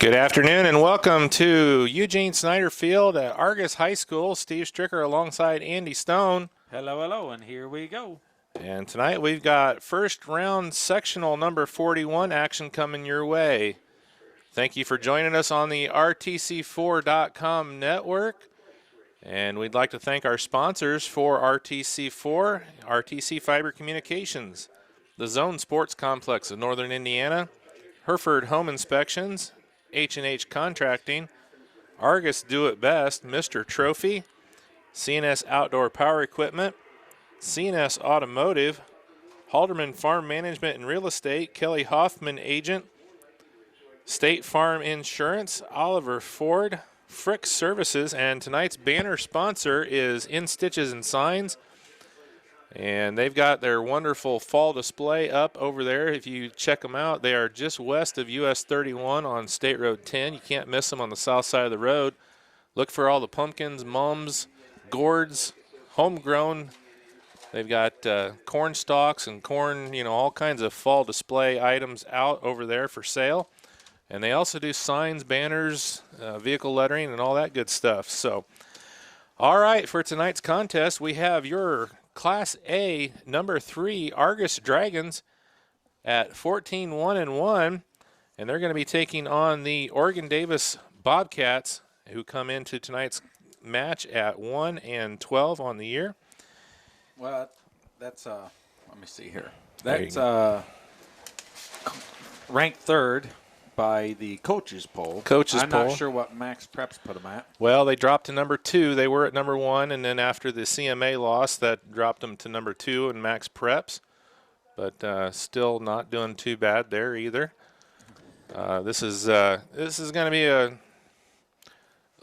Good afternoon and welcome to Eugene Snyder Field at Argos High School. Steve Stricker alongside Andy Stone. Hello, hello, and here we go. And tonight we've got first round sectional number 41 action coming your way. Thank you for joining us on the RTC4.com network. And we'd like to thank our sponsors for RTC4, RTC Fiber Communications, the Zone Sports Complex of Northern Indiana, Hereford Home Inspections, H&H Contracting, Argus Do It Best, Mr. Trophy, CNS Outdoor Power Equipment, CNS Automotive, Halderman Farm Management and Real Estate, Kelly Hoffman Agent, State Farm Insurance, Oliver Ford, Frick Services, and tonight's banner sponsor is In Stitches and Signs. And they've got their wonderful fall display up over there. If you check them out, they are just west of US 31 on State Road 10. You can't miss them on the south side of the road. Look for all the pumpkins, mums, gourds, homegrown. They've got corn stalks and corn, all kinds of fall display items out over there for sale. And they also do signs, banners, vehicle lettering, and all that good stuff. So, all right, for tonight's contest, we have your Class A, number 3, Argus Dragons at 14-1-1, and they're going to be taking on the Oregon Davis Bobcats, who come into tonight's match at 1-12 on the year. Well, that's let me see here. That's ranked third by the coaches poll. I'm not sure what Max Preps put them at. Well, they dropped to number 2. They were at number 1, and then after the CMA loss, that dropped them to number 2 in Max Preps. But still not doing too bad there either. This is going to be a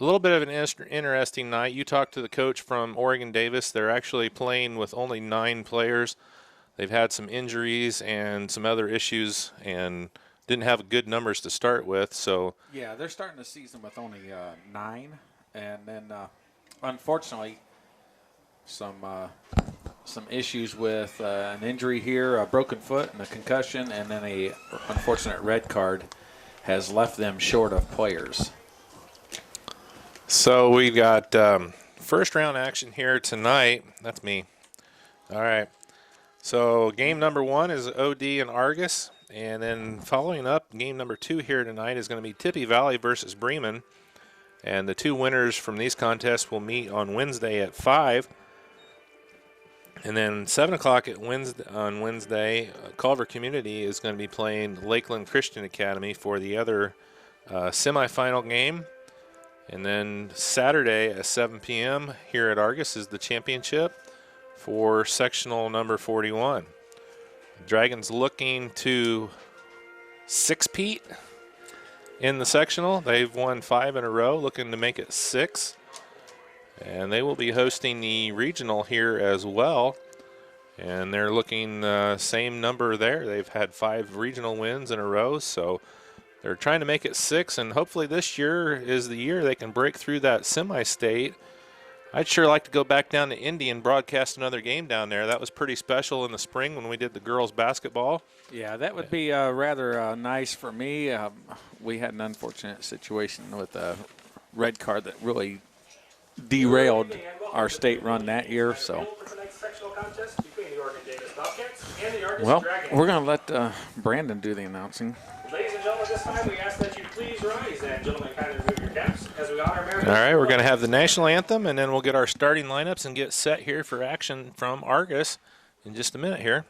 little bit of an interesting night. You talked to the coach from Oregon Davis. They're actually playing with only 9 players. They've had some injuries and some other issues, and didn't have good numbers to start with, so. Yeah, they're starting the season with only 9, and then unfortunately some issues with an injury here, a broken foot and a concussion, and then a unfortunate red card has left them short of players. So we've got first round action here tonight. That's me. All right. So game number 1 is OD and Argus. And then following up, game number 2 here tonight is going to be Tippy Valley versus Bremen. And the 2 winners from these contests will meet on Wednesday at 5. And then 7 o'clock on Wednesday, Culver Community is going to be playing Lakeland Christian Academy for the other semifinal game. And then Saturday at 7 p.m. here at Argus is the championship for sectional number 41. Dragons looking to 6-peat in the sectional. They've won 5 in a row, looking to make it 6. And they will be hosting the regional here as well. And they're looking same number there. They've had 5 regional wins in a row, so they're trying to make it 6. And hopefully this year is the year they can break through that semi-state. I'd sure like to go back down to Indy and broadcast another game down there. That was pretty special in the spring when we did the girls basketball. Yeah, that would be rather nice for me. We had an unfortunate situation with a red card that really derailed our state run that year. So, well, we're going to let Brandon do the announcing. Ladies and gentlemen, this time we ask that you please rise, and gentlemen, kindly remove your caps as we honor America. All right, we're going to have the national anthem, and then we'll get our starting lineups and get set here for action from Argus in just a minute here.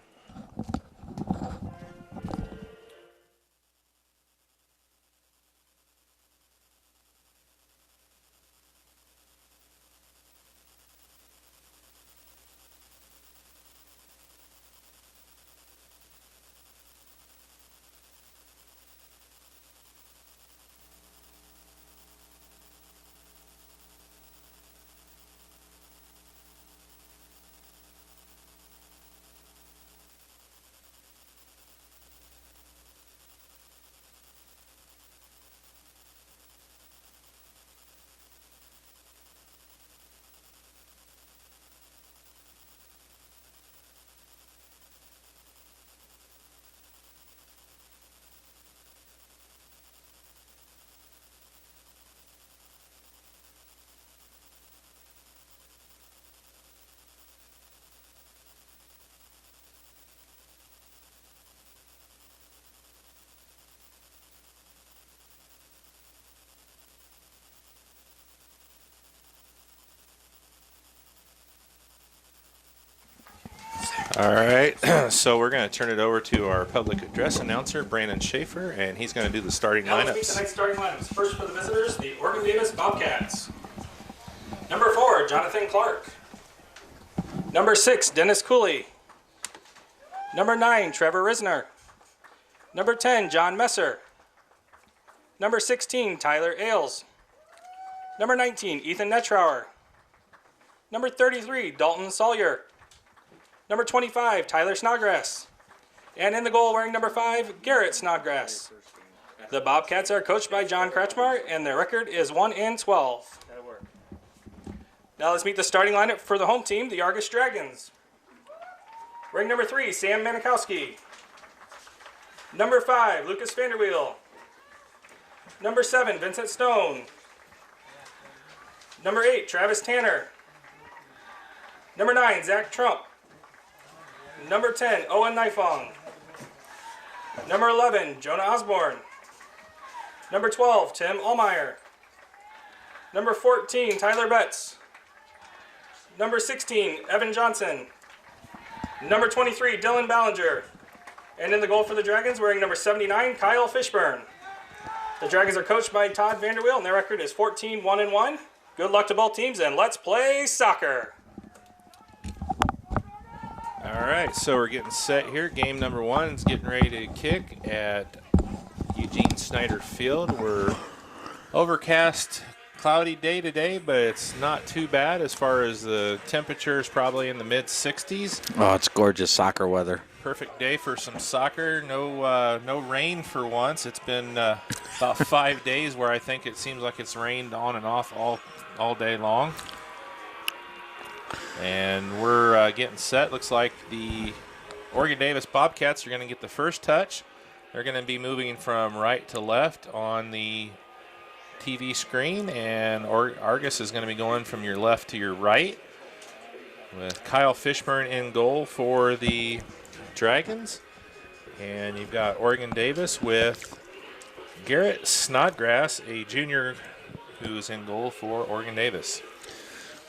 All right, so we're going to turn it over to our public address announcer, Brandon Schaefer, and he's going to do the starting Now let's meet lineups. tonight's starting lineups. First for the visitors, the Oregon Davis Bobcats. Number 4, Jonathan Clark. Number 6, Dennis Cooley. Number 9, Trevor Risner. Number 10, John Messer. Number 16, Tyler Ailes. Number 19, Ethan Netrauer. Number 33, Dalton Sawyer. Number 25, Tyler Snodgrass. And in the goal, wearing number 5, Garrett Snodgrass. The Bobcats are coached by John Kretschmar, and their record is 1-12. Now let's meet the starting lineup for the home team, the Argos Dragons. Wearing number 3, Sam Manikowski. Number 5, Lucas Vanderweel. Number 7, Vincent Stone. Number 8, Travis Tanner. Number 9, Zach Trump. Number 10, Owen Nifong. Number 11, Jonah Osborne. Number 12, Tim Allmeyer. Number 14, Tyler Betts. Number 16, Evan Johnson. Number 23, Dylan Ballinger. And in the goal for the Dragons, wearing number 79, Kyle Fishburne. The Dragons are coached by Todd Vanderweel, and their record is 14-1-1. Good luck to both teams, and let's play soccer. All right, so we're getting set here. Game number 1 is getting ready to kick at Eugene Snyder Field. We're overcast, cloudy day today, but it's not too bad as far as the temperature is probably in the mid-60s. Oh, it's gorgeous soccer weather. Perfect day for some soccer. No rain for once. It's been about 5 days where I think it seems like it's rained on and off all day long. And we're getting set. Looks like the Oregon Davis Bobcats are going to get the first touch. They're going to be moving from right to left on the TV screen, and Argos is going to be going from your left to your right with Kyle Fishburne in goal for the Dragons. And you've got Oregon Davis with Garrett Snodgrass, a junior who's in goal for Oregon Davis.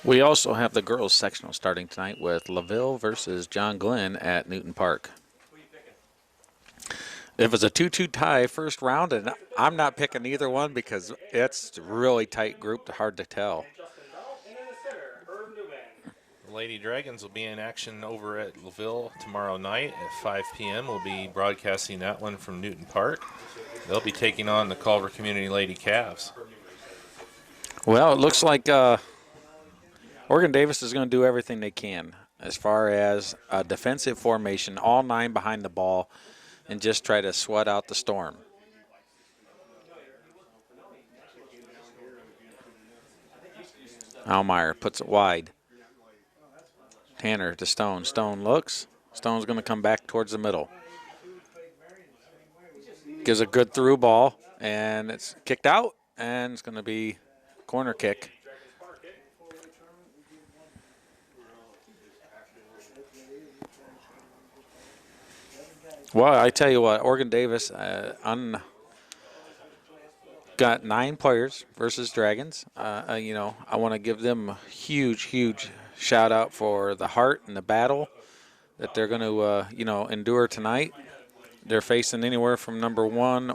We also have the girls sectional starting tonight with LaVille versus John Glenn at Newton Park. It was a 2-2 tie first round, and I'm not picking either one because it's a really tight group, hard to tell. The Lady Dragons will be in action over at LaVille tomorrow night at 5 p.m. We'll be broadcasting that one from Newton Park. They'll be taking on the Culver Community Lady Cavs. Well, it looks like Oregon Davis is going to do everything they can as far as a defensive formation, all 9 behind the ball, and just try to sweat out the storm. Allmeyer puts it wide. Tanner to Stone. Stone looks. Stone's going to come back towards the middle. Gives a good through ball, and it's kicked out, and it's going to be corner kick. Well, I tell you what, Oregon Davis got 9 players versus Dragons. I want to give them a huge shout out for the heart and the battle that they're going to, endure tonight. They're facing anywhere from number 1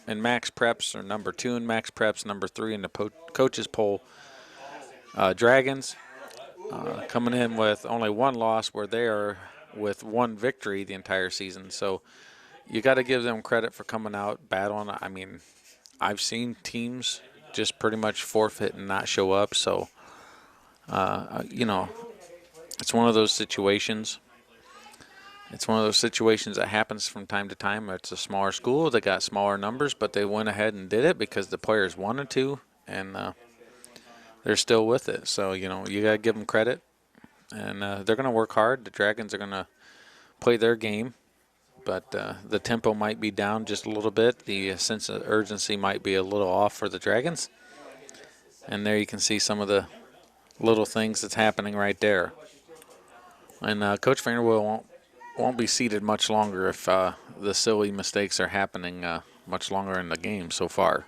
in max preps or number 2 in max preps, number 3 in the coaches poll. Dragons coming in with only 1 loss, where they are with 1 victory the entire season. So you got to give them credit for coming out, battling. I mean, I've seen teams just pretty much forfeit and not show up. So, it's one of those situations. It's one of those situations that happens from time to time. It's a smaller school. They got smaller numbers, but they went ahead and did it because the players wanted to, and they're still with it. So, you got to give them credit. And they're going to work hard. The Dragons are going to play their game, but the tempo might be down just a little bit. The sense of urgency might be a little off for the Dragons. And there you can see some of the little things that's happening right there. And Coach Vanderweel won't be seated much longer if the silly mistakes are happening much longer in the game so far.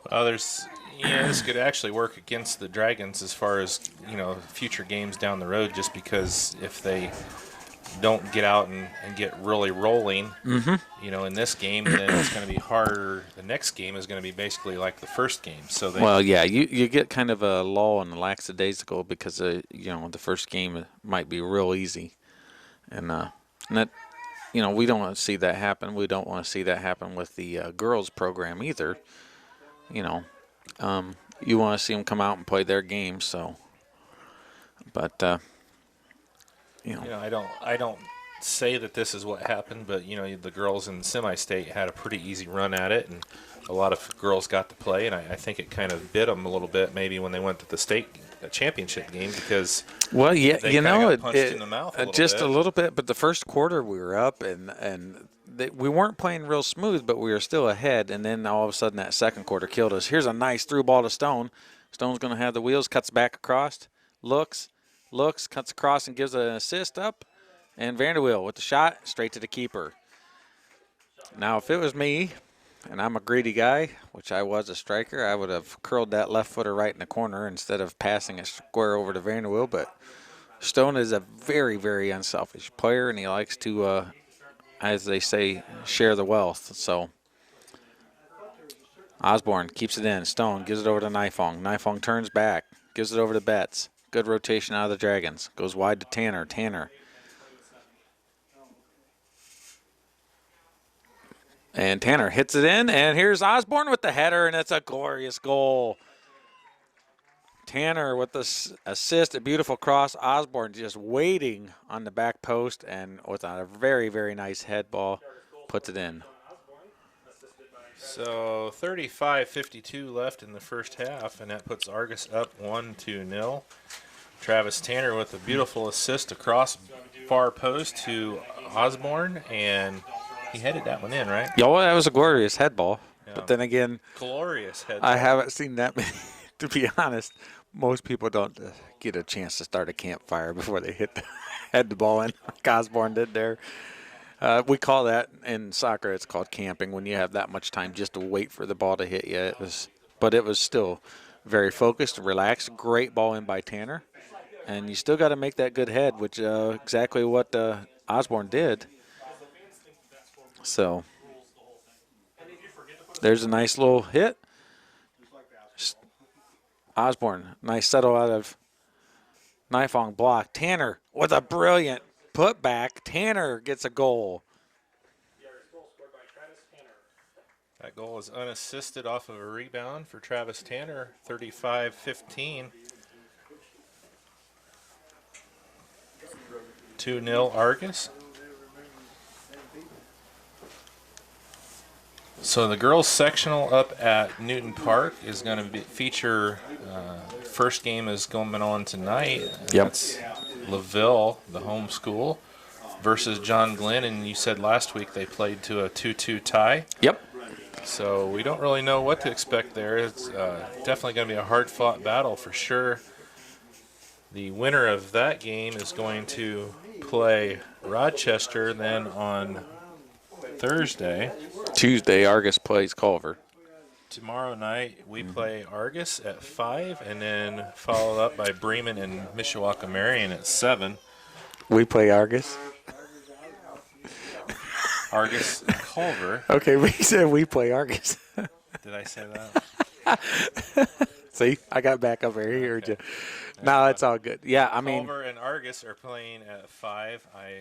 Well, this could actually work against the Dragons as far as, future games down the road, just because if they don't get out and get really rolling, in this game, then it's going to be harder. The next game is going to be basically like the first game. So Well, yeah, you get kind of a lull and lackadaisical because the first game might be real easy, and that we don't want to see that happen. We don't want to see that happen with the girls program either. You want to see them come out and play their games. So, but I don't say that this is what happened, but the girls in semi-state had a pretty easy run at it, and a lot of girls got to play, and I think it kind of bit them a little bit maybe when they went to the state championship game because they got punched in the mouth a little bit. But the first quarter we were up, and we weren't playing real smooth, but we were still ahead. And then all of a sudden that second quarter killed us. Here's a nice through ball to Stone. Stone's going to have the wheels, cuts back across, looks, cuts across and gives an assist up. And Vanderweel with the shot, straight to the keeper. Now, if it was me, and I'm a greedy guy, which I was a striker, I would have curled that left footer right in the corner instead of passing it square over to Vanderweel. But Stone is a very, very unselfish player, and he likes to, as they say, share the wealth. So Osborne keeps it in. Stone gives it over to Nifong. Nifong turns back, gives it over to Betts. Good rotation out of the Dragons. Goes wide to Tanner. And Tanner hits it in, and here's Osborne with the header, and it's a glorious goal. Tanner with the assist, a beautiful cross. Osborne just waiting on the back post, and with a very, very nice head ball, puts it in. So 35:52 left in the first half, and that puts Argus up 1-0. Travis Tanner with a beautiful assist across far post to Osborne, and he headed that one in, right? Yeah, well, that was a glorious head ball. Yeah. But then again, glorious head ball. I haven't seen that many. To be honest, most people don't get a chance to start a campfire before they head the ball in, like Osborne did there. We call that in soccer, it's called camping, when you have that much time just to wait for the ball to hit you. But it was still very focused, relaxed. Great ball in by Tanner. And you still got to make that good head, which exactly what Osborne did. So there's a nice little hit. Osborne, nice settle out of Nifong block. Tanner with a brilliant putback. Tanner gets a goal. That goal is unassisted off of a rebound for Travis Tanner, 35-15. 2-0 Argus. So the girls sectional up at Newton Park is going to feature first game is going on tonight. Yep. That's LaVille, the home school, versus John Glenn, and you said last week they played to a 2-2 tie. Yep. So we don't really know what to expect there. It's definitely going to be a hard-fought battle for sure. The winner of that game is going to play Rochester then on Thursday. Tuesday, Argus plays Culver. Tomorrow night we play Argus at 5, and then followed up by Bremen and Mishawaka Marion at 7. We play Argus. Argus and Culver. Okay, we said we play Argus. Did I say that? See, I got back up here. He heard you. No, it's all good. Yeah, I mean. Culver and Argus are playing at 5. I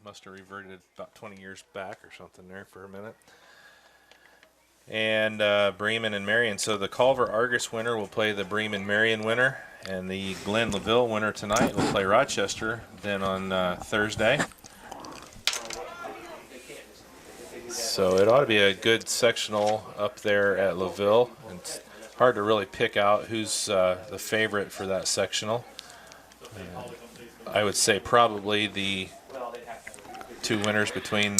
must have reverted about 20 years back or something there for a minute. And Bremen and Marion. So the Culver Argus winner will play the Bremen Marion winner, and the Glen LaVille winner tonight will play Rochester then on Thursday. So it ought to be a good sectional up there at LaVille. It's hard to really pick out who's the favorite for that sectional. I would say probably the two winners between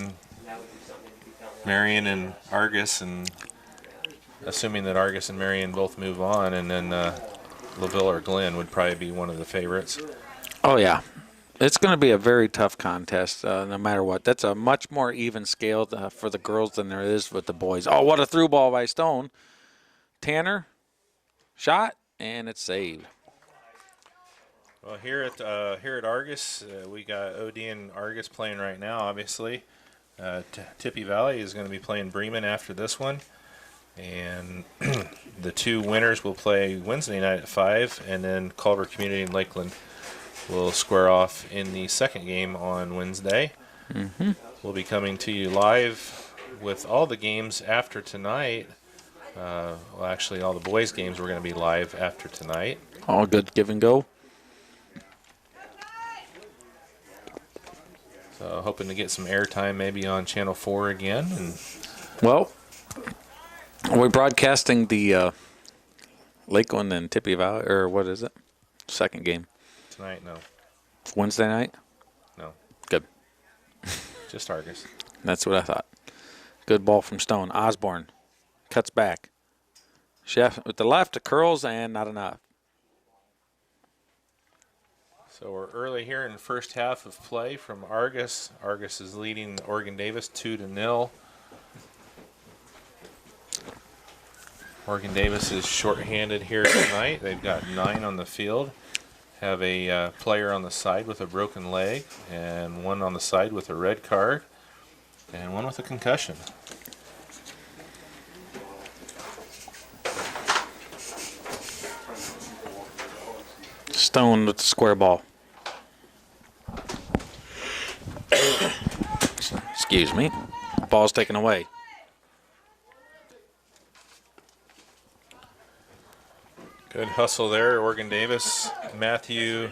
Marion and Argus, and assuming that Argus and Marion both move on, and then LaVille or Glen would probably be one of the favorites. Oh, yeah. It's going to be a very tough contest no matter what. That's a much more even scale for the girls than there is with the boys. Oh, what a through ball by Stone. Tanner, shot, and it's saved. Well, here at Argos, we got OD and Argos playing right now. Obviously, Tippy Valley is going to be playing Bremen after this one, and the two winners will play Wednesday night at 5, and then Culver Community and Lakeland will square off in the second game on Wednesday. Mm-hmm. We'll be coming to you live with all the games after tonight. Well, actually, all the boys' games we're going to be live after tonight. All good give and go. So hoping to get some airtime maybe on Channel 4 again. And Well, are we broadcasting the Lakeland and Tippy Valley, or what is it? Second game. tonight, no. Wednesday night? No. Good. Just Argus. That's what I thought. Good ball from Stone. Osborne cuts back. Chef with the left, curls, and not enough. So we're early here in the first half of play from Argus. Argus is leading Oregon Davis 2-0. Oregon Davis is shorthanded here tonight. They've got 9 on the field. Have a player on the side with a broken leg, and one on the side with a red card, and one with a concussion. Stone with the square ball. Excuse me. Ball's taken away. Good hustle there, Oregon Davis. Matthew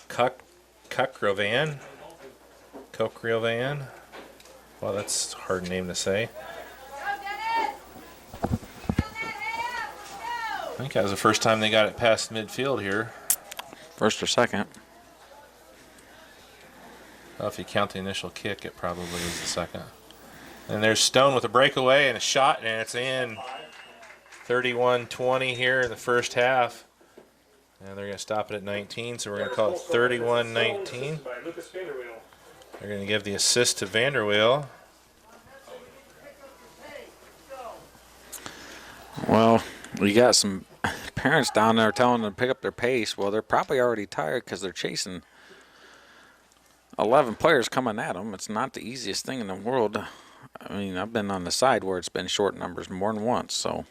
Kuckrovan. Wow, that's a hard name to say. I think that was the first time they got it past midfield here. First or second. Well, if you count the initial kick, it probably is the second. And there's Stone with a breakaway and a shot, and it's in. 31-20 here in the first half. And they're going to stop it at 19, so we're going to call it 31-19. They're going to give the assist to Vanderweel. Well, we got some parents down there telling them to pick up their pace. Well, they're probably already tired because they're chasing 11 players coming at them. It's not the easiest thing in the world. I mean, I've been on the side where it's been short numbers more than once, so.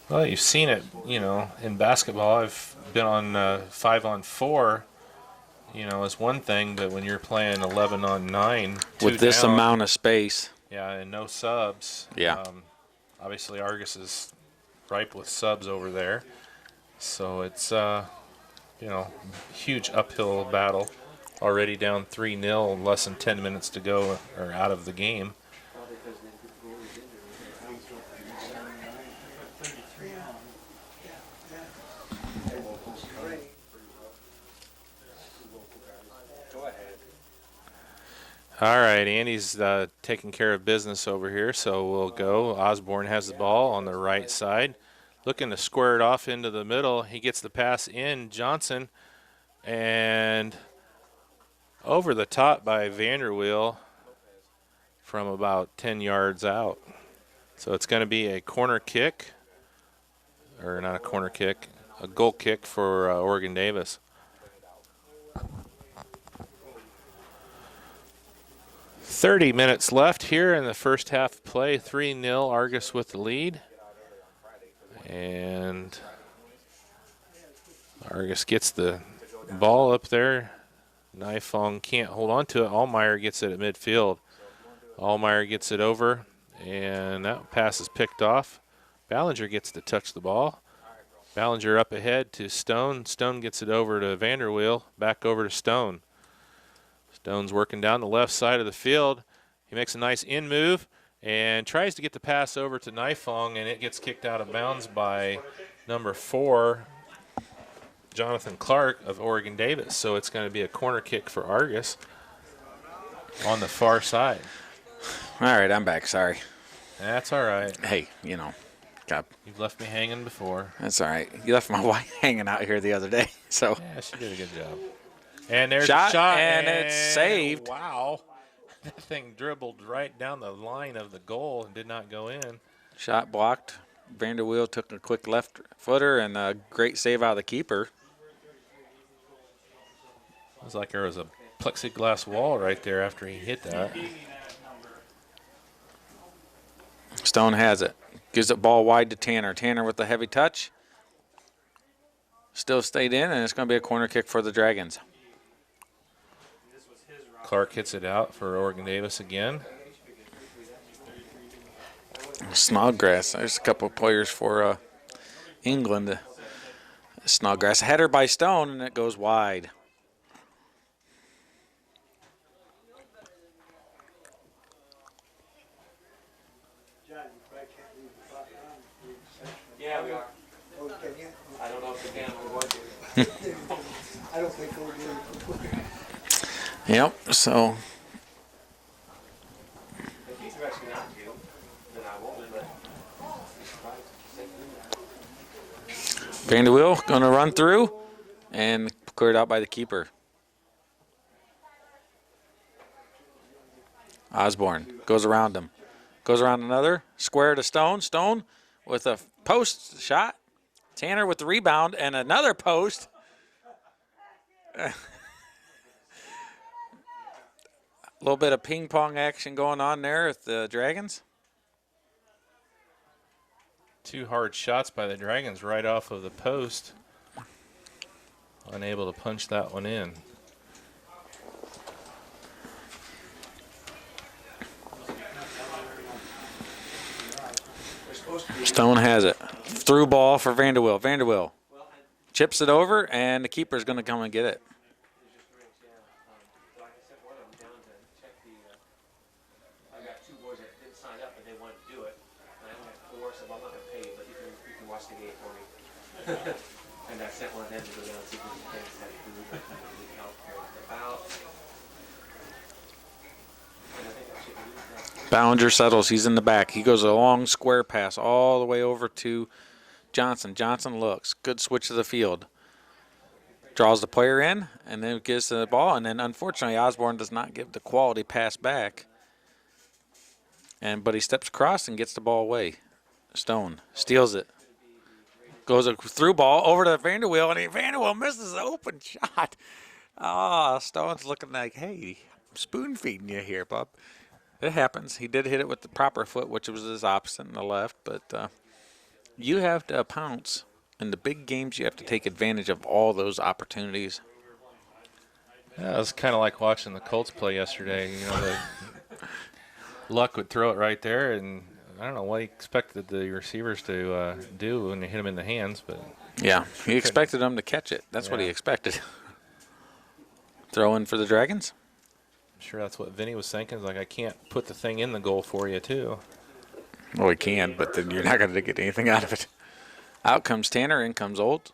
Well, you've seen it, in basketball. I've been on 5-on-4, is one thing, but when you're playing 11-on-9, With this down, amount of space. yeah, and no subs. Yeah. Obviously, Argus is ripe with subs over there. So it's, huge uphill battle. Already down 3-0, less than 10 minutes to go, or out of the game. All right, Andy's taking care of business over here, so we'll go. Osborne has the ball on the right side, looking to square it off into the middle. He gets the pass in, Johnson, and over the top by Vanderweel from about 10 yards out. So it's going to be a corner kick, or not a corner kick, a goal kick for Oregon Davis. 30 minutes left here in the first half of play. 3-0, Argus with the lead. And Argus gets the ball up there. Nifong can't hold on to it. Allmeyer gets it at midfield. Allmeyer gets it over, and that pass is picked off. Ballinger gets to touch the ball. Ballinger up ahead to Stone. Stone gets it over to Vanderweel. Back over to Stone. Stone's working down the left side of the field. He makes a nice in move and tries to get the pass over to Nifong, and it gets kicked out of bounds by number 4, Jonathan Clark of Oregon Davis. So it's going to be a corner kick for Argus on the far side. All right, I'm back. Sorry. That's all right. Hey, God, You've left me hanging before. that's all right. You left my wife hanging out here the other day, so. Yeah, she did a good job. And there's Shot, a shot. and it's saved. Wow. That thing dribbled right down the line of the goal and did not go in. Shot blocked. Vanderweel took a quick left footer and a great save out of the keeper. It was like there was a plexiglass wall right there after he hit that. Stone has it. Gives the ball wide to Tanner. Tanner with the heavy touch. Still stayed in, and it's going to be a corner kick for the Dragons. Clark hits it out for Oregon Davis again. Snodgrass. There's a couple of players for England. Snodgrass. Header by Stone, and it goes wide. Yeah, we are. Oh, can you? I don't know if we can. We're going to. I don't think we'll do it. Yep, so If he's actually not to, then I won't, but. Vanderweel going to run through and cleared out by the keeper. Osborne goes around him. Goes around another. Square to Stone. Stone with a post shot. Tanner with the rebound and another post. A little bit of ping pong action going on there with the Dragons. Two hard shots by the Dragons right off of the post. Unable to punch that one in. Stone has it. Through ball for Vanderweel. Vanderweel chips it over, and the keeper's going to come and get it. I got two boys that didn't sign up, but they wanted to do it. And I only had four, so I'm not going to pay you, but you can watch the game for me. And I sent one of them to go down and see if we can have food and help out. And I think I should do that. Ballinger settles. He's in the back. He goes a long square pass all the way over to Johnson. Johnson looks. Good switch to the field. Draws the player in, and then gives the ball. And then, unfortunately, Osborne does not give the quality pass back. But he steps across and gets the ball away. Stone steals it. Goes a through ball over to Vanderweel, and Vanderweel misses an open shot. Oh, Stone's looking like, hey, I'm spoon feeding you here, bub. It happens. He did hit it with the proper foot, which was his opposite in the left. But you have to pounce. In the big games, you have to take advantage of all those opportunities. Yeah, it was kind of like watching the Colts play yesterday. You know, Luck would throw it right there, and I don't know what he expected the receivers to do when they hit him in the hands, but Yeah, he expected them to catch it. That's what he expected. Throw in for the Dragons. I'm sure that's what Vinny was thinking. Like, I can't put the thing in the goal for you, too. Well, he can, but then you're not going to get anything out of it. Out comes Tanner, in comes Olt.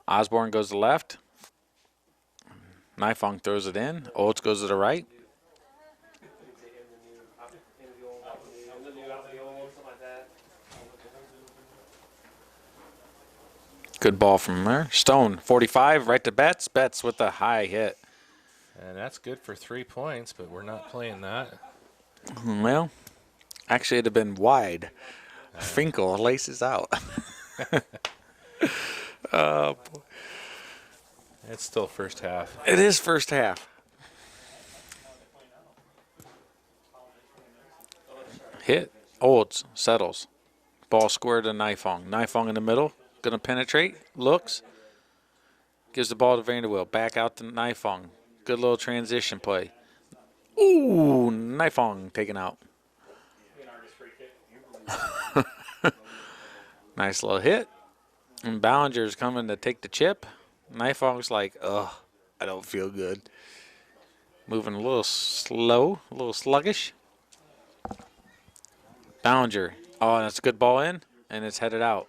Osborne goes to the left. Nifong throws it in. Olds goes to the right. Good ball from there. Stone, 45, right to Betts. Betts with the high hit. And that's good for 3 points, but we're not playing that. Well, actually, it'd have been wide. Finkel laces out. Oh, boy. It's still first half. It is first half. Hit. Olds settles. Ball squared to Nifong. Nifong in the middle. Going to penetrate. Looks. Gives the ball to Vanderweel. Back out to Nifong. Good little transition play. Ooh, Nifong taken out. Nice little hit. And Ballinger's coming to take the chip. Nifong's like, ugh, I don't feel good. Moving a little slow, a little sluggish. Ballinger. Oh, that's a good ball in, and it's headed out.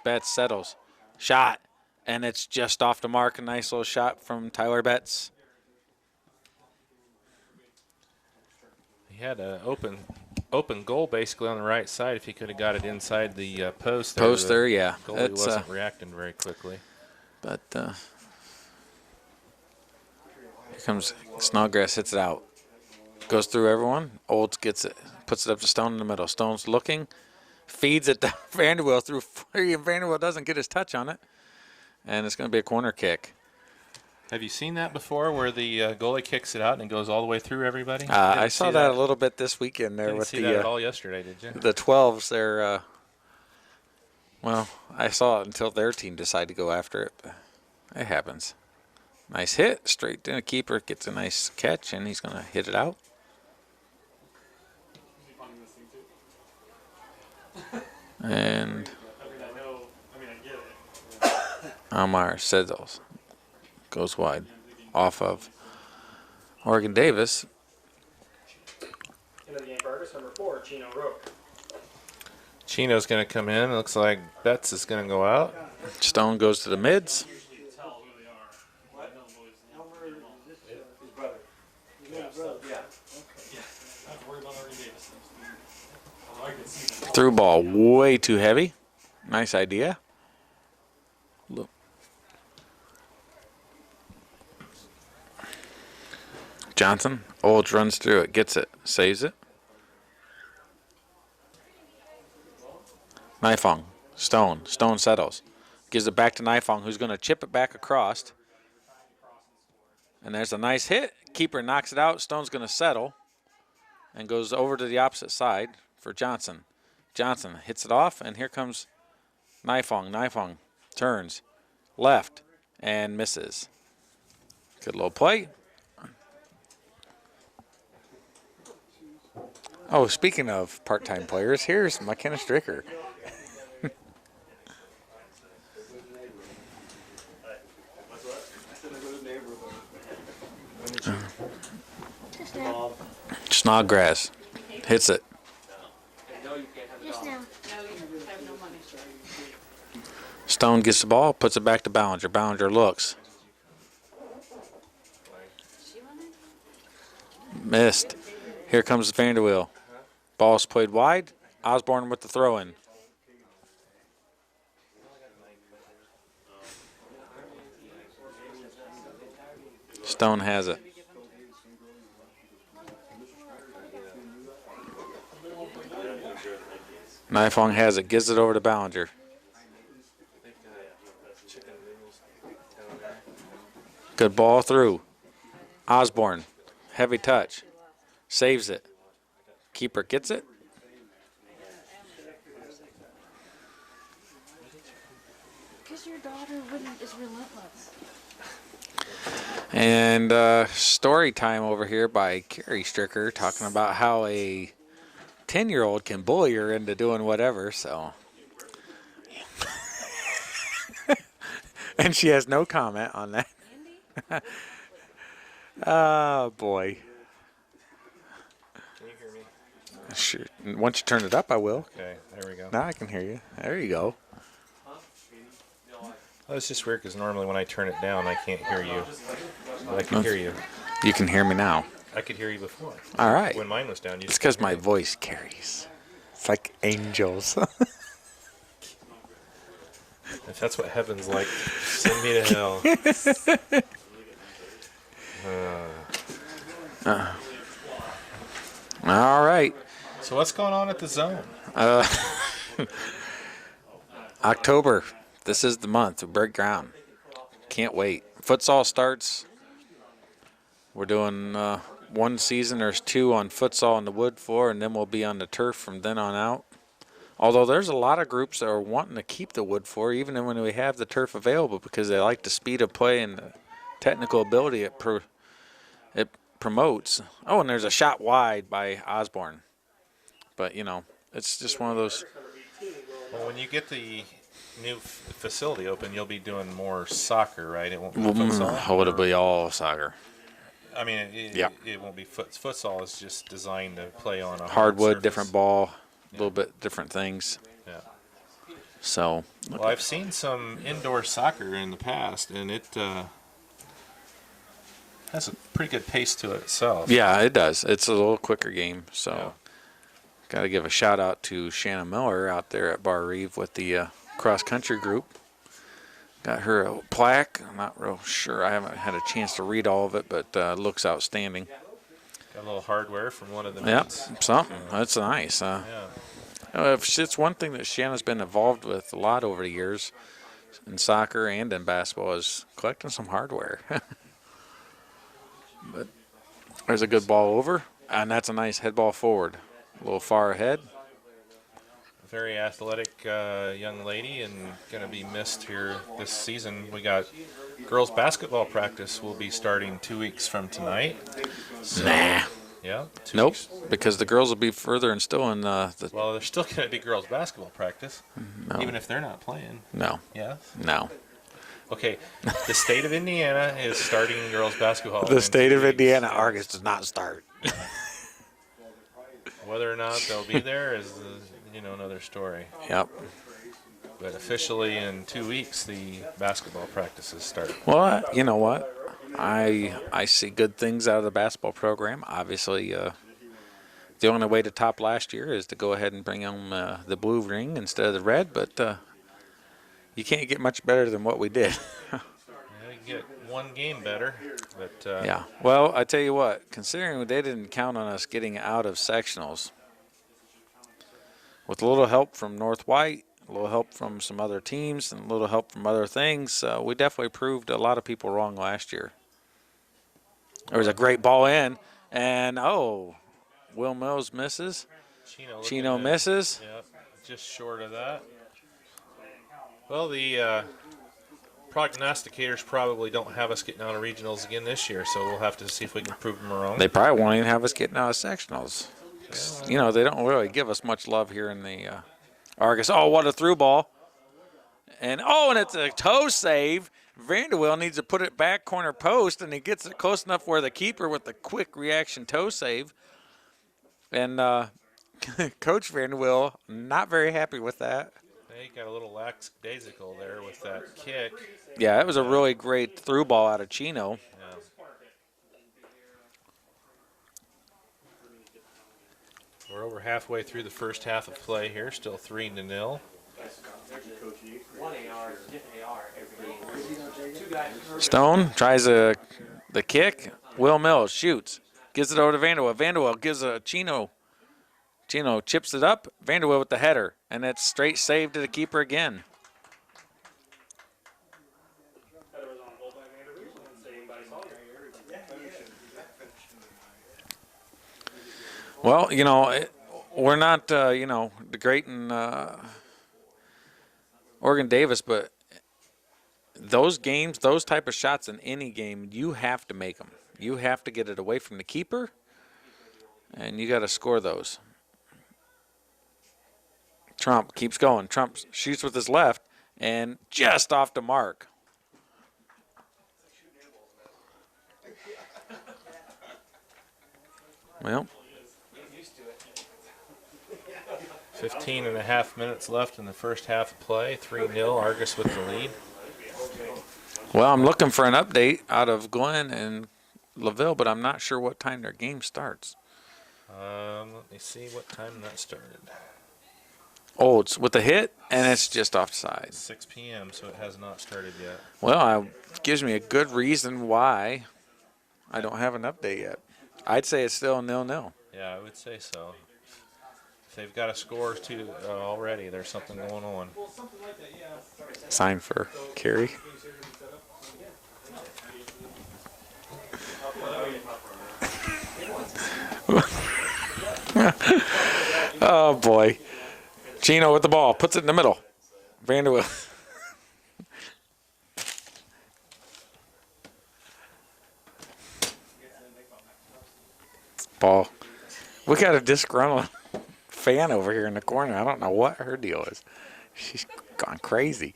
Betts settles. Shot, and it's just off the mark. A nice little shot from Tyler Betts. He had an open goal basically on the right side. If he could have got it inside the post there. Post there, yeah. Goalie wasn't reacting very quickly. But here comes Snodgrass, hits it out. Goes through everyone. Olds gets it. Puts it up to Stone in the middle. Stone's looking. Feeds it to Vanderbilt through 3, and Vanderbilt doesn't get his touch on it. And it's going to be a corner kick. Have you seen that before where the goalie kicks it out and it goes all the way through everybody? I saw that a little bit this weekend there Didn't with see that at all yesterday, did you? the 12s there. Well, I saw it until their team decided to go after it. It happens. Nice hit. Straight to the keeper. Gets a nice catch, and he's going to hit it out. And Almar Seddles goes wide off of Oregon Davis. Into the game for Argos, number 4, Chino Roque. Chino's going to come in. It looks like Betts is going to go out. Stone goes to the mids. Through ball way too heavy. Nice idea. Look. Johnson. Olds runs through it. Gets it. Saves it. Nifong. Stone. Stone settles. Gives it back to Nifong, who's going to chip it back across. And there's a nice hit. Keeper knocks it out. Stone's going to settle and goes over to the opposite side for Johnson. Johnson hits it off, and here comes Nifong. Nifong turns left and misses. Good little play. Oh, speaking of part-time players, here's McKenna Stricker. Snodgrass hits it. Just now. Stone gets the ball, puts it back to Ballinger. Ballinger looks. Missed. Here comes Vanderweel. Ball's played wide. Osborne with the throw-in. Stone has it. Nifong has it. Gives it over to Ballinger. Good ball through. Osborne. Heavy touch. Saves it. Keeper gets it. Because your daughter is relentless. And story time over here by Carrie Stricker talking about how a 10-year-old can bully her into doing whatever, so. And she has no comment on that. Oh, boy. Can you hear me? Sure. Once you turn it up, I will. Okay, there we go. Now I can hear you. There you go. Oh, it's just weird because normally when I turn it down, I can't hear you. But I can hear you. You can hear me now. I could hear you before. All right. When mine was down, you It's because my voice carries. It's like angels. If that's what heaven's like, send me to hell. All right. So what's going on at the zone? October. This is the month. We break ground. Can't wait. Futsal starts. We're doing one season. There's 2 on futsal on the wood floor, and then we'll be on the turf from then on out. Although there's a lot of groups that are wanting to keep the wood floor even when we have the turf available because they like the speed of play and the technical ability it promotes. Oh, and there's a shot wide by Osborne. But, you know, it's just one of those. Well, when you get the new facility open, you'll be doing more soccer, right? It won't be futsal. Oh, it'll be all soccer. I mean, Yeah. it won't be futsal. Is just designed to play on a Hardwood, surface. different ball, a little bit different things. Yeah. So. Well, I've seen some indoor soccer in the past, and it has a pretty good pace to it itself. Yeah, it does. It's a little quicker game. So, Yeah. got to give a shout out to Shannon Miller out there at Bar Reeve with the cross country group. Got her a plaque. I'm not real sure. I haven't had a chance to read all of it, but looks outstanding. Got a little hardware from one of the Yep, mates. something. That's nice. Yeah. It's one thing that Shanna's been involved with a lot over the years in soccer and in basketball is collecting some hardware. But there's a good ball over, and that's a nice head ball forward. A little far ahead. Very athletic young lady and going to be missed here this season. We got girls basketball practice will be starting 2 weeks from tonight. So, Nah. Yeah. Nope, because the girls will be further and still in the Well, there's still going to be girls basketball practice, no. even if they're not playing. No. Yeah. No. Okay. The state of Indiana is starting girls basketball. The in state 2 of weeks. Indiana, Argos does not start. Whether or not they'll be there is, another story. Yep. But officially in 2 weeks, the basketball practices start. Well, you know what? I see good things out of the basketball program. Obviously, the only way to top last year is to go ahead and bring them the blue ring instead of the red, but you can't get much better than what we did. They get one game better, but Yeah. Well, I tell you what, considering they didn't count on us getting out of sectionals, with a little help from North White, a little help from some other teams, and a little help from other things, we definitely proved a lot of people wrong last year. There was a great ball in, and Will Mills misses. Chino looking misses. Yep, just short of that. Well, the prognosticators probably don't have us getting out of regionals again this year, so we'll have to see if we can prove them wrong. They probably won't even have us getting out of sectionals. They don't really give us much love here in the Argus. Oh, what a through ball. And it's a toe save. Vanderwill needs to put it back corner post, and he gets it close enough where the keeper with the quick reaction toe save. And Coach Vanderwill not very happy with that. They got a little lackadaisical there with that kick. Yeah, it was a really great through ball out of Chino. Yeah. We're over halfway through the first half of play here, still 3-0. Stone tries the kick. Will Mills shoots. Gives it over to Vanderwill. Vanderwill gives a Chino. Chino chips it up. Vanderwill with the header. And it's straight save to the keeper again. Well, we're not, degrading Oregon Davis, but those games, those type of shots in any game, you have to make them. You have to get it away from the keeper, and you got to score those. Trump keeps going. Trump shoots with his left, and just off the mark. Well, 15 and a half minutes left in the first half of play. 3-0, Argus with the lead. well, I'm looking for an update out of Glenn and LaVille, but I'm not sure what time their game starts. Let me see what time that started. Oh, it's with the hit, and it's just offside. 6 p.m., so it has not started yet. Well, it gives me a good reason why I don't have an update yet. I'd say it's still 0-0. Yeah, I would say so. If they've got a score too already, there's something going on. Sign for Kerry. Oh, boy. Chino with the ball. Puts it in the middle. Vanderwill. Ball. We got a disgruntled fan over here in the corner. I don't know what her deal is. She's gone crazy.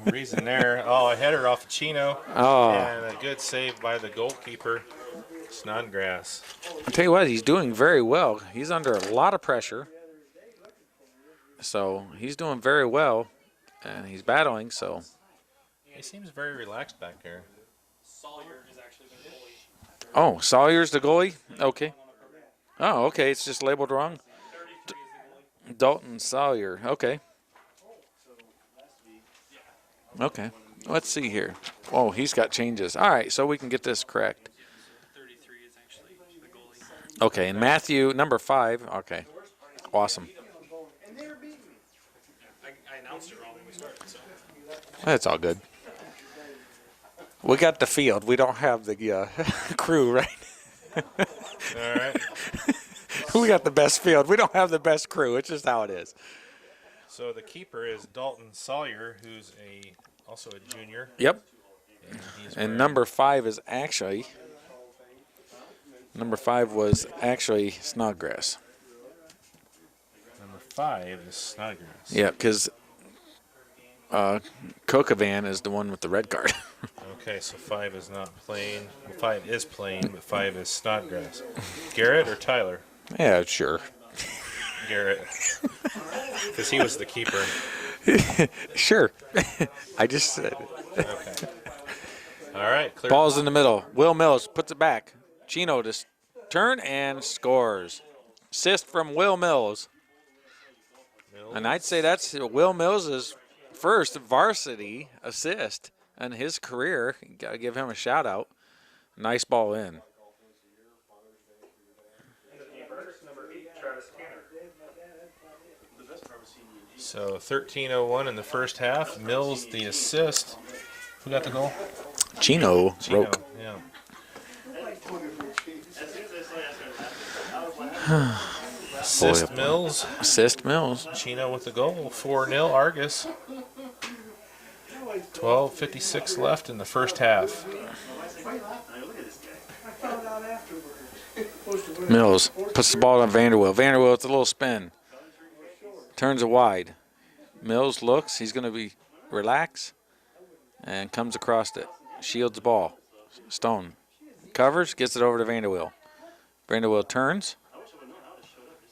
No reason there. A header off of Chino. Oh. And a good save by the goalkeeper, Snodgrass. I'll tell you what, he's doing very well. He's under a lot of pressure. So he's doing very well, and he's battling, so. He seems very relaxed back there. Sawyer is actually the goalie. Oh, Sawyer's the goalie? Okay. Oh, okay, it's just labeled wrong. Dalton Sawyer, okay. Okay, let's see here. Oh, he's got changes. All right, so we can get this correct. 33 is Okay, and Matthew, number 5. Okay, awesome. I announced it wrong when we started, so. That's all good. We got the field. We don't have the crew, right? All right. We got the best field. We don't have the best crew. It's just how it is. So the keeper is Dalton Sawyer, who's also a junior. Yep. He's And wearing- number 5 is actually. Number 5 was actually Snodgrass. Number 5 is Snodgrass. Yeah, because Kokovan is the one with the red card. Okay, so 5 is not playing. Well, 5 is playing, but 5 is Snodgrass. Garrett or Tyler? Yeah, sure. Garrett. Because he was the keeper. Sure. I just said. Okay. All right, clear. Ball's in the middle. Will Mills puts it back. Chino just turn and scores. Assist from Will Mills. And I'd say that's Will Mills' first varsity assist in his career. Got to give him a shout out. Nice ball in. So 13:01 in the first half. Mills the assist. Who got the goal? Chino broke. Yeah. Assist Mills. Assist Mills. Chino with the goal. 4-0 Argus. 12:56 left in the first half. Mills puts the ball on Vanderwill. Vanderwill, it's a little spin. Turns it wide. Mills looks. He's going to be relaxed and comes across it. Shields the ball. Stone covers, gets it over to Vanderwill. Vanderwill turns,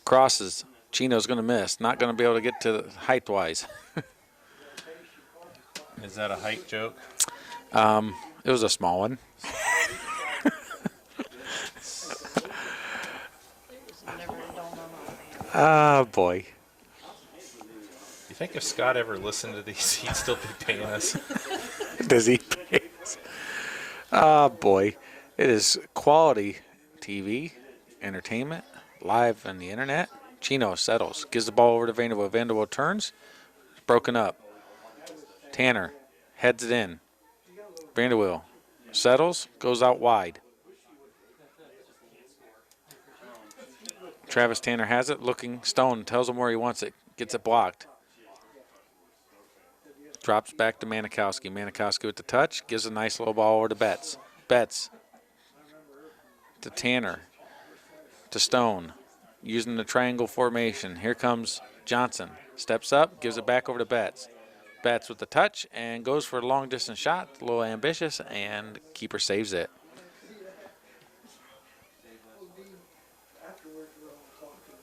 crosses. Chino's going to miss. Not going to be able to get to height-wise. Is that a height joke? It was a small one. Ah, boy. You think if Scott ever listened to these, he'd still be paying us? Does he pay us? Ah, boy. It is quality TV, entertainment, live on the internet. Chino settles. Gives the ball over to Vanderbilt. Vanderbilt turns. It's broken up. Tanner heads it in. Vanderbilt settles. Goes out wide. Travis Tanner has it. Looking. Stone tells him where he wants it. Gets it blocked. Drops back to Manikowski. Manikowski with the touch. Gives a nice little ball over to Betts. Betts to Tanner. To Stone. Using the triangle formation. Here comes Johnson. Steps up. Gives it back over to Betts. Betts with the touch and goes for a long distance shot. A little ambitious, and keeper saves it.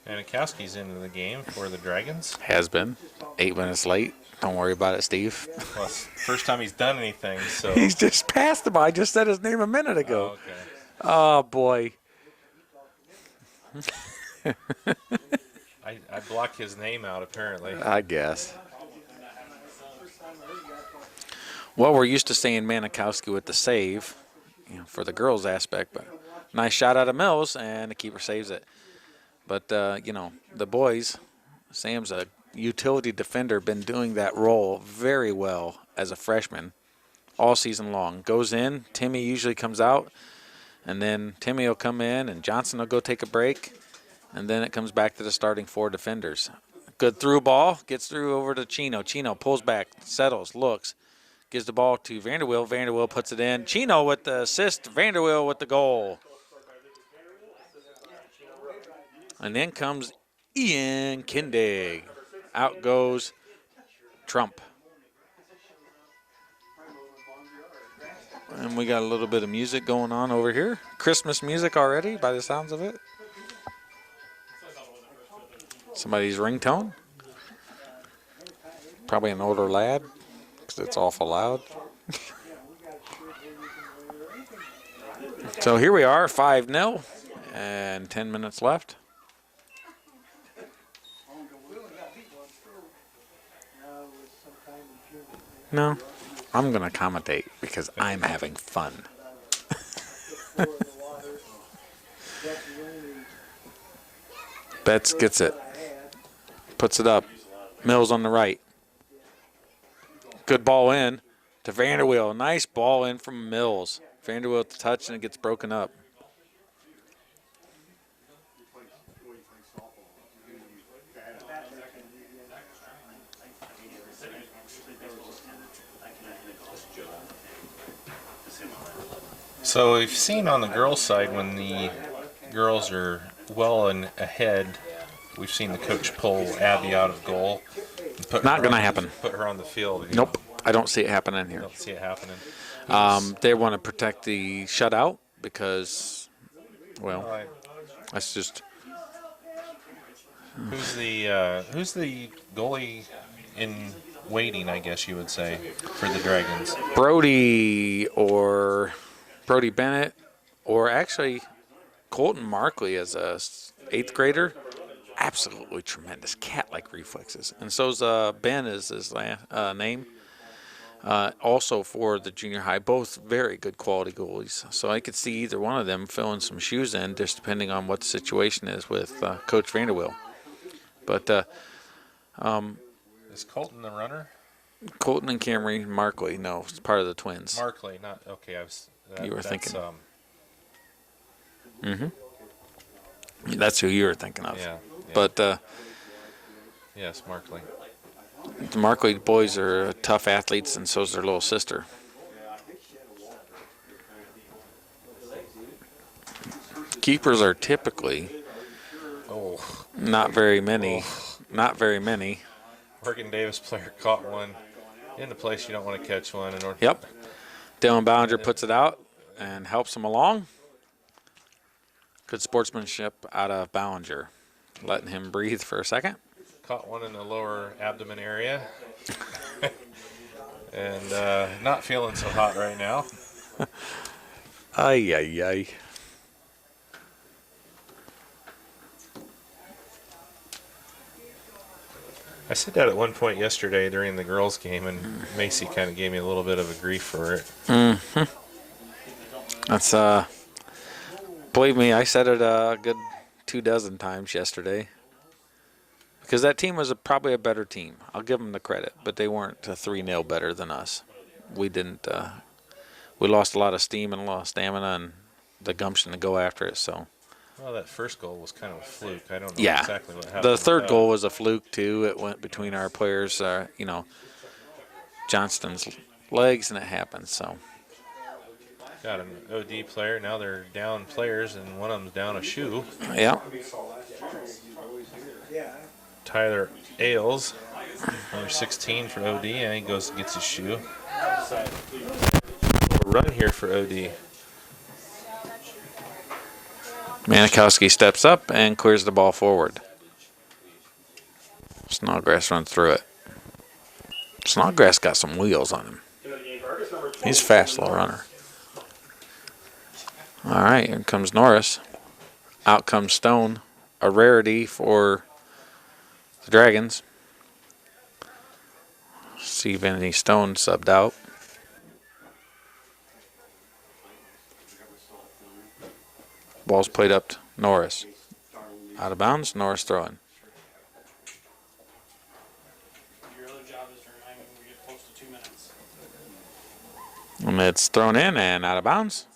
Manikowski's into the game for the Dragons. Has been. 8 minutes late. Don't worry about it, Steve. Well, it's the first time he's done anything, so. He's just passed him. I just said his name a minute ago. Oh, okay. Oh, boy. I block his name out, apparently. I guess. Well, we're used to saying Manikowski with the save, for the girls' aspect, but nice shot out of Mills, and the keeper saves it. But, the boys, Sam's a utility defender, been doing that role very well as a freshman all season long. Goes in, Timmy usually comes out, and then Timmy will come in, and Johnson will go take a break, and then it comes back to the starting 4 defenders. Good through ball, gets through over to Chino. Chino pulls back, settles, looks, gives the ball to Vanderwill. Vanderwill puts it in. Chino with the assist, Vanderwill with the goal. And then comes Ian Kindig. Out goes Trump. And we got a little bit of music going on over here. Christmas music already, by the sounds of it. Somebody's ringtone. Probably an older lad, because it's awful loud. So here we are, 5-0, and 10 minutes left. No, I'm going to commentate because I'm having fun. Betts gets it. Puts it up. Mills on the right. Good ball in to Vanderweel. Nice ball in from Mills. Vanderweel at the touch, and it gets broken up. So we've seen on the girls' side when the girls are well and ahead, we've seen the coach pull Abby out of goal. And put Not her going to on- happen. Put her on the field. Nope. I don't see it happening here. Don't see it happening. They want to protect the shutout because, well, that's just. Who's the goalie in waiting, I guess you would say, for the Dragons? Brody Bennett, or actually Colton Markley as a 8th grader. Absolutely tremendous, cat-like reflexes. And so's Ben is his name. Also for the junior high, both very good quality goalies. So I could see either one of them filling some shoes in, just depending on what the situation is with Coach Vanderweel. But Is Colton the runner? Colton and Camry Markley, no, it's part of the Twins. Markley, not okay. You were that's, thinking. That's who you were thinking of. Yeah. But Yes, Markley. the Markley boys are tough athletes, and so's their little sister. Keepers are typically not very many. Not very many. Morgan Davis player caught one in the place you don't want to catch one. Yep. Dylan Ballinger puts it out and helps him along. Good sportsmanship out of Ballinger, letting him breathe for a second. Caught one in the lower abdomen area. And not feeling so hot right now. Ay, ay, ay. I said that at one point yesterday during the girls' game, and Macy kind of gave me a little bit of a grief for it. That's, believe me, I said it a good 24 times yesterday. Because that team was probably a better team. I'll give them the credit, but they weren't 3-0 better than us. We didn't, we lost a lot of steam and a lot of stamina and the gumption to go after it, so. Well, that first goal was kind of a fluke. I don't know Yeah. exactly what happened. The third goal was a fluke, too. It went between our players, Johnston's legs, and it happened, so. Got an OD player. Now they're down players, and one of them's down a shoe. Yeah. Tyler Ailes, number 16 for OD, and he goes and gets his shoe. Run here for OD. Manikowski steps up and clears the ball forward. Snodgrass runs through it. Snodgrass got some wheels on him. He's a fast little runner. All right, here comes Norris. Out comes Stone. A rarity for the Dragons. See Vinny Stone subbed out. Ball's played up to Norris. Out of bounds, Norris throwing. Your other job is to remind me when we get close to 2 minutes. And it's thrown in and out of bounds.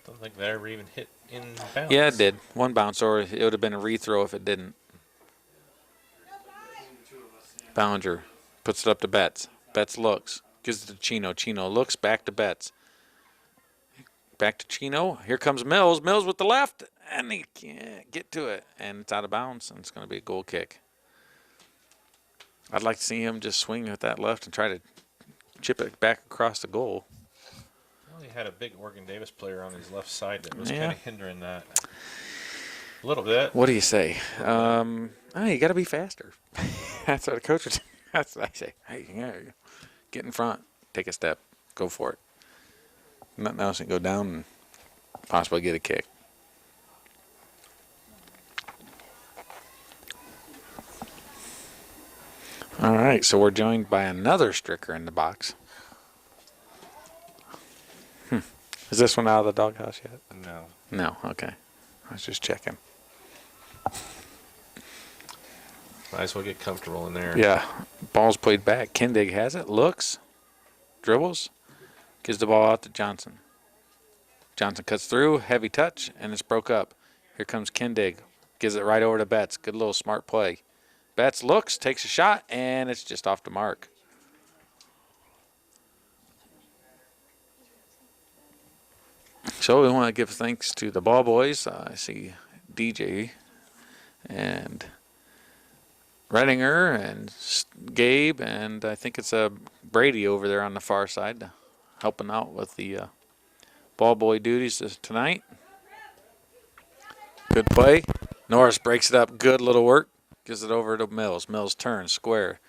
Don't think that ever even hit in bounds. Yeah, it did. One bounce, or it would have been a rethrow if it didn't. Ballinger puts it up to Betts. Betts looks. Gives it to Chino. Chino looks back to Betts. Back to Chino. Here comes Mills. Mills with the left. And he can't get to it. And it's out of bounds. And it's going to be a goal kick. I'd like to see him just swing with that left and try to chip it back across the goal. Well, he had a big Morgan Davis player on his left side that was Yeah. kind of hindering that a little bit. What do you say? You got to be faster. That's what a coach would. That's what I say. Hey, get in front, take a step, go for it. Nothing else can go down and possibly get a kick. All right, so we're joined by another stricker in the box. Is this one out of the doghouse yet? No. No. Okay. I was just checking. Might as well get comfortable in there. Yeah. Ball's played back. Kindig has it. Looks. Dribbles. Gives the ball out to Johnson. Johnson cuts through. Heavy touch, and it's broke up. Here comes Kindig. Gives it right over to Betts. Good little smart play. Betts looks, takes a shot, and it's just off the mark. So we want to give thanks to the ball boys. I see DJ and Redinger and Gabe, and I think it's Brady over there on the far side helping out with the ball boy duties tonight. Good play. Norris breaks it up. Good little work. Gives it over to Mills. Mills turns, square.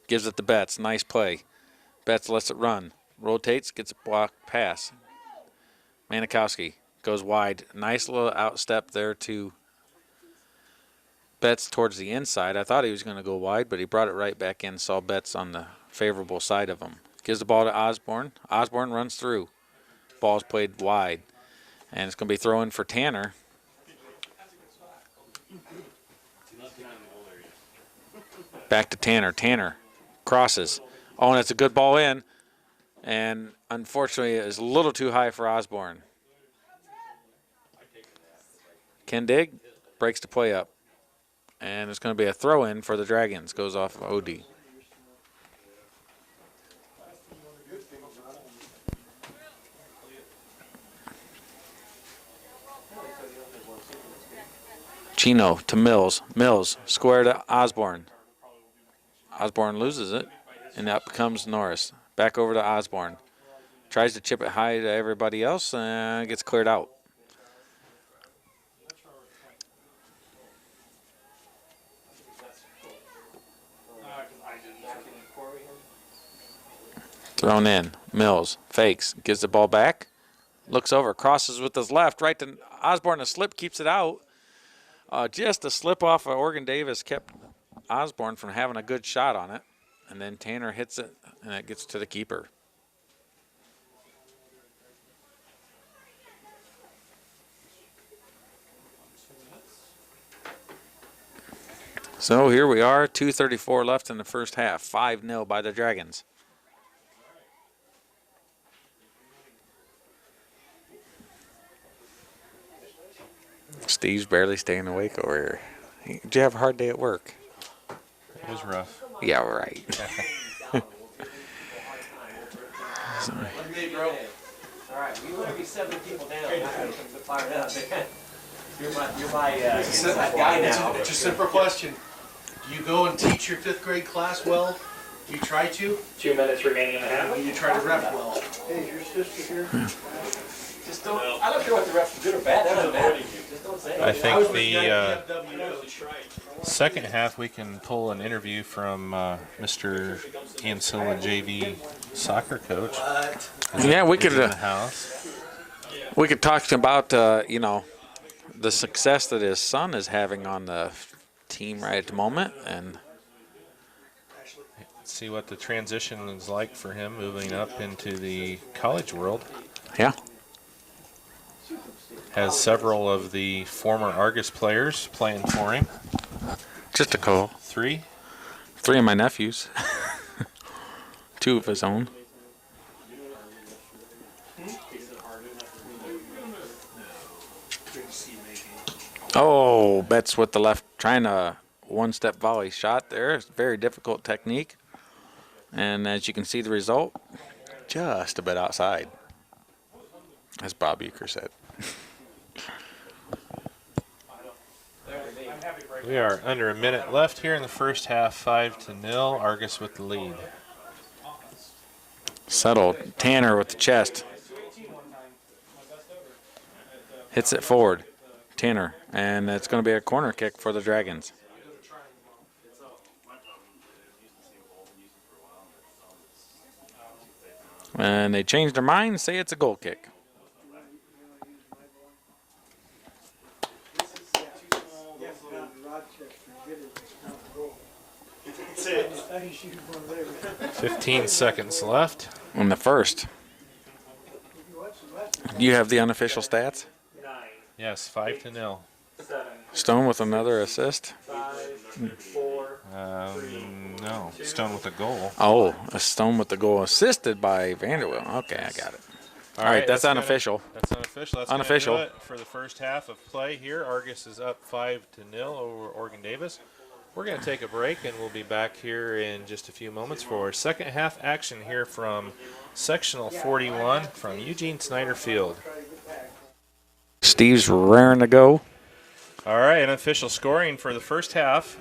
Gives it to Betts. Nice play. Betts lets it run. Rotates, gets a block pass. Manikowski goes wide. Nice little outstep there to Betts towards the inside. I thought he was going to go wide, but he brought it right back in. Saw Betts on the favorable side of him. Gives the ball to Osborne. Osborne runs through. Ball's played wide. And it's going to be throw in for Tanner. Back to Tanner. Tanner crosses. Oh, and it's a good ball in. And unfortunately, it is a little too high for Osborne. Kindig breaks the play up. And it's going to be a throw-in for the Dragons. Goes off of OD. Chino to Mills. Mills square to Osborne. Osborne loses it, and that becomes Norris. Back over to Osborne. Tries to chip it high to everybody else, and gets cleared out. Thrown in. Mills fakes. Gives the ball back. Looks over. Crosses with his left. Right to Osborne. A slip keeps it out. Just a slip off of Oregon Davis kept Osborne from having a good shot on it. And then Tanner hits it, and it gets to the keeper. So here we are, 2:34 left in the first half. 5-0 by the Dragons. Steve's barely staying awake over here. Did you have a hard day at work? It was rough. Yeah, right. All right, you want to be 7 people down. I'm not going to fire it up, man. You're my inside guy now. It's a simple question. Do you go and teach your 5th grade class well? Do you try to? 2 minutes remaining in the half. Do you try to rep well? Hey, is your sister here? Just don't. I don't care what the refs are good or bad. That doesn't matter. Just don't say I it. think the second half we can pull an interview from Mr. Ansilla, JV soccer coach. Yeah, we He's could. in the house. We could talk about the success that his son is having on the team right at the moment, and See what the transition is like for him moving up into the college world. yeah, Has several of the former Argos players playing for him. just a call. 3. 3 of my nephews, 2 of his own. Oh, Betts with the left, trying a one-step volley shot there. It's very difficult technique. And as you can see the result, just a bit outside, as Bob Euchre said. We are under a minute left here in the first half, 5-0. Argos with the lead. Settled. Tanner with the chest. Hits it forward. Tanner. And it's going to be a corner kick for the Dragons. And they changed their mind, say it's a goal kick. That's 15 seconds left. In the first. You have the unofficial stats? Yes, 5-0. Stone with another assist. 5, 4. No, Stone with a goal. Oh, a Stone with the goal assisted by Vanderbilt. Okay, I got it. All right, that's unofficial. That's unofficial. That's Unofficial. Gonna do it for the first half of play here. Argus is up 5-0 over Oregon Davis. We're going to take a break, and we'll be back here in just a few moments for second half action here from sectional 41 from Eugene Snyder Field. Steve's raring to go. All right, unofficial scoring for the first half.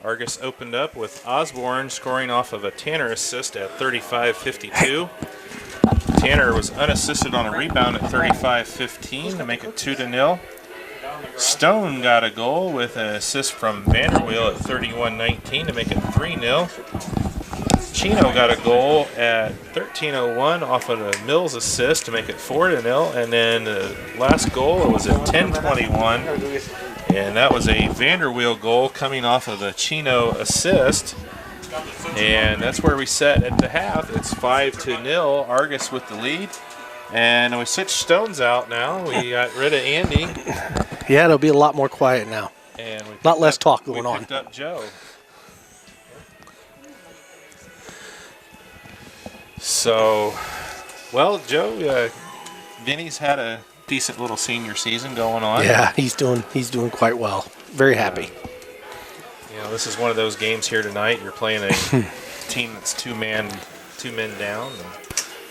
Argus opened up with Osborne scoring off of a Tanner assist at 35-52. Tanner was unassisted on a rebound at 35-15 to make it 2-0. Stone got a goal with an assist from Vanderweel at 31-19 to make it 3-0. Chino got a goal at 13:01 off of a Mills assist to make it 4-0. And then the last goal was at 10:21, and that was a Vanderweel goal coming off of a Chino assist. And that's where we set at the half. It's 5-0, Argus with the lead. And we switched Stones out now. We got rid of Andy. Yeah, it'll be a lot more quiet now. And we A lot less talk we going on. picked up Joe. So, well, Joe, Vinny's had a decent little senior season going on. Yeah, he's doing quite well. Very happy. You know, this is one of those games here tonight. You're playing a team that's two men down. And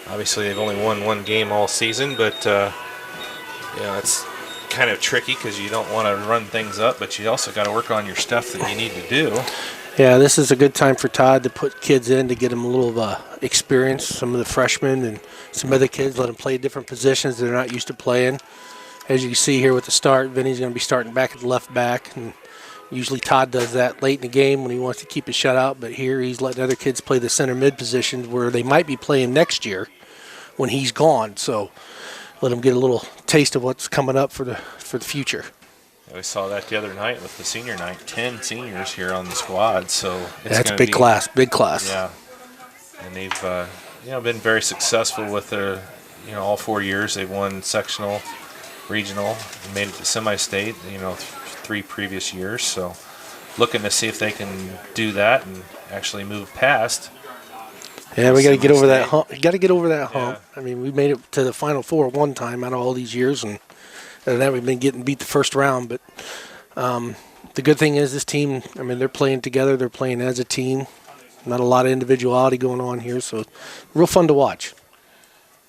obviously, they've only won one game all season, but you know, it's kind of tricky because you don't want to run things up, but you also got to work on your stuff that you need to do. Yeah, this is a good time for Todd to put kids in to get them a little experience. Some of the freshmen and some other kids, let them play different positions they're not used to playing. As you can see here with the start, Vinny's going to be starting back at the left back, and usually Todd does that late in the game when he wants to keep his shutout, but here he's letting other kids play the center mid positions where they might be playing next year when he's gone. So let them get a little taste of what's coming up for the future. We saw that the other night with the senior night. 10 seniors here on the squad, so it's That's gonna big be, class, big class. Yeah, and they've been very successful with their all 4 years. They've won sectional, regional, and made it to semi-state. 3 previous years. So looking to see if they can do that and actually move past. Yeah, we got to get over that hump. You got to get over that Yeah. hump. I mean, we made it to the Final Four one time out of all these years, and then we've been getting beat the first round. But the good thing is this team, I mean, they're playing together. They're playing as a team. Not a lot of individuality going on here, so real fun to watch.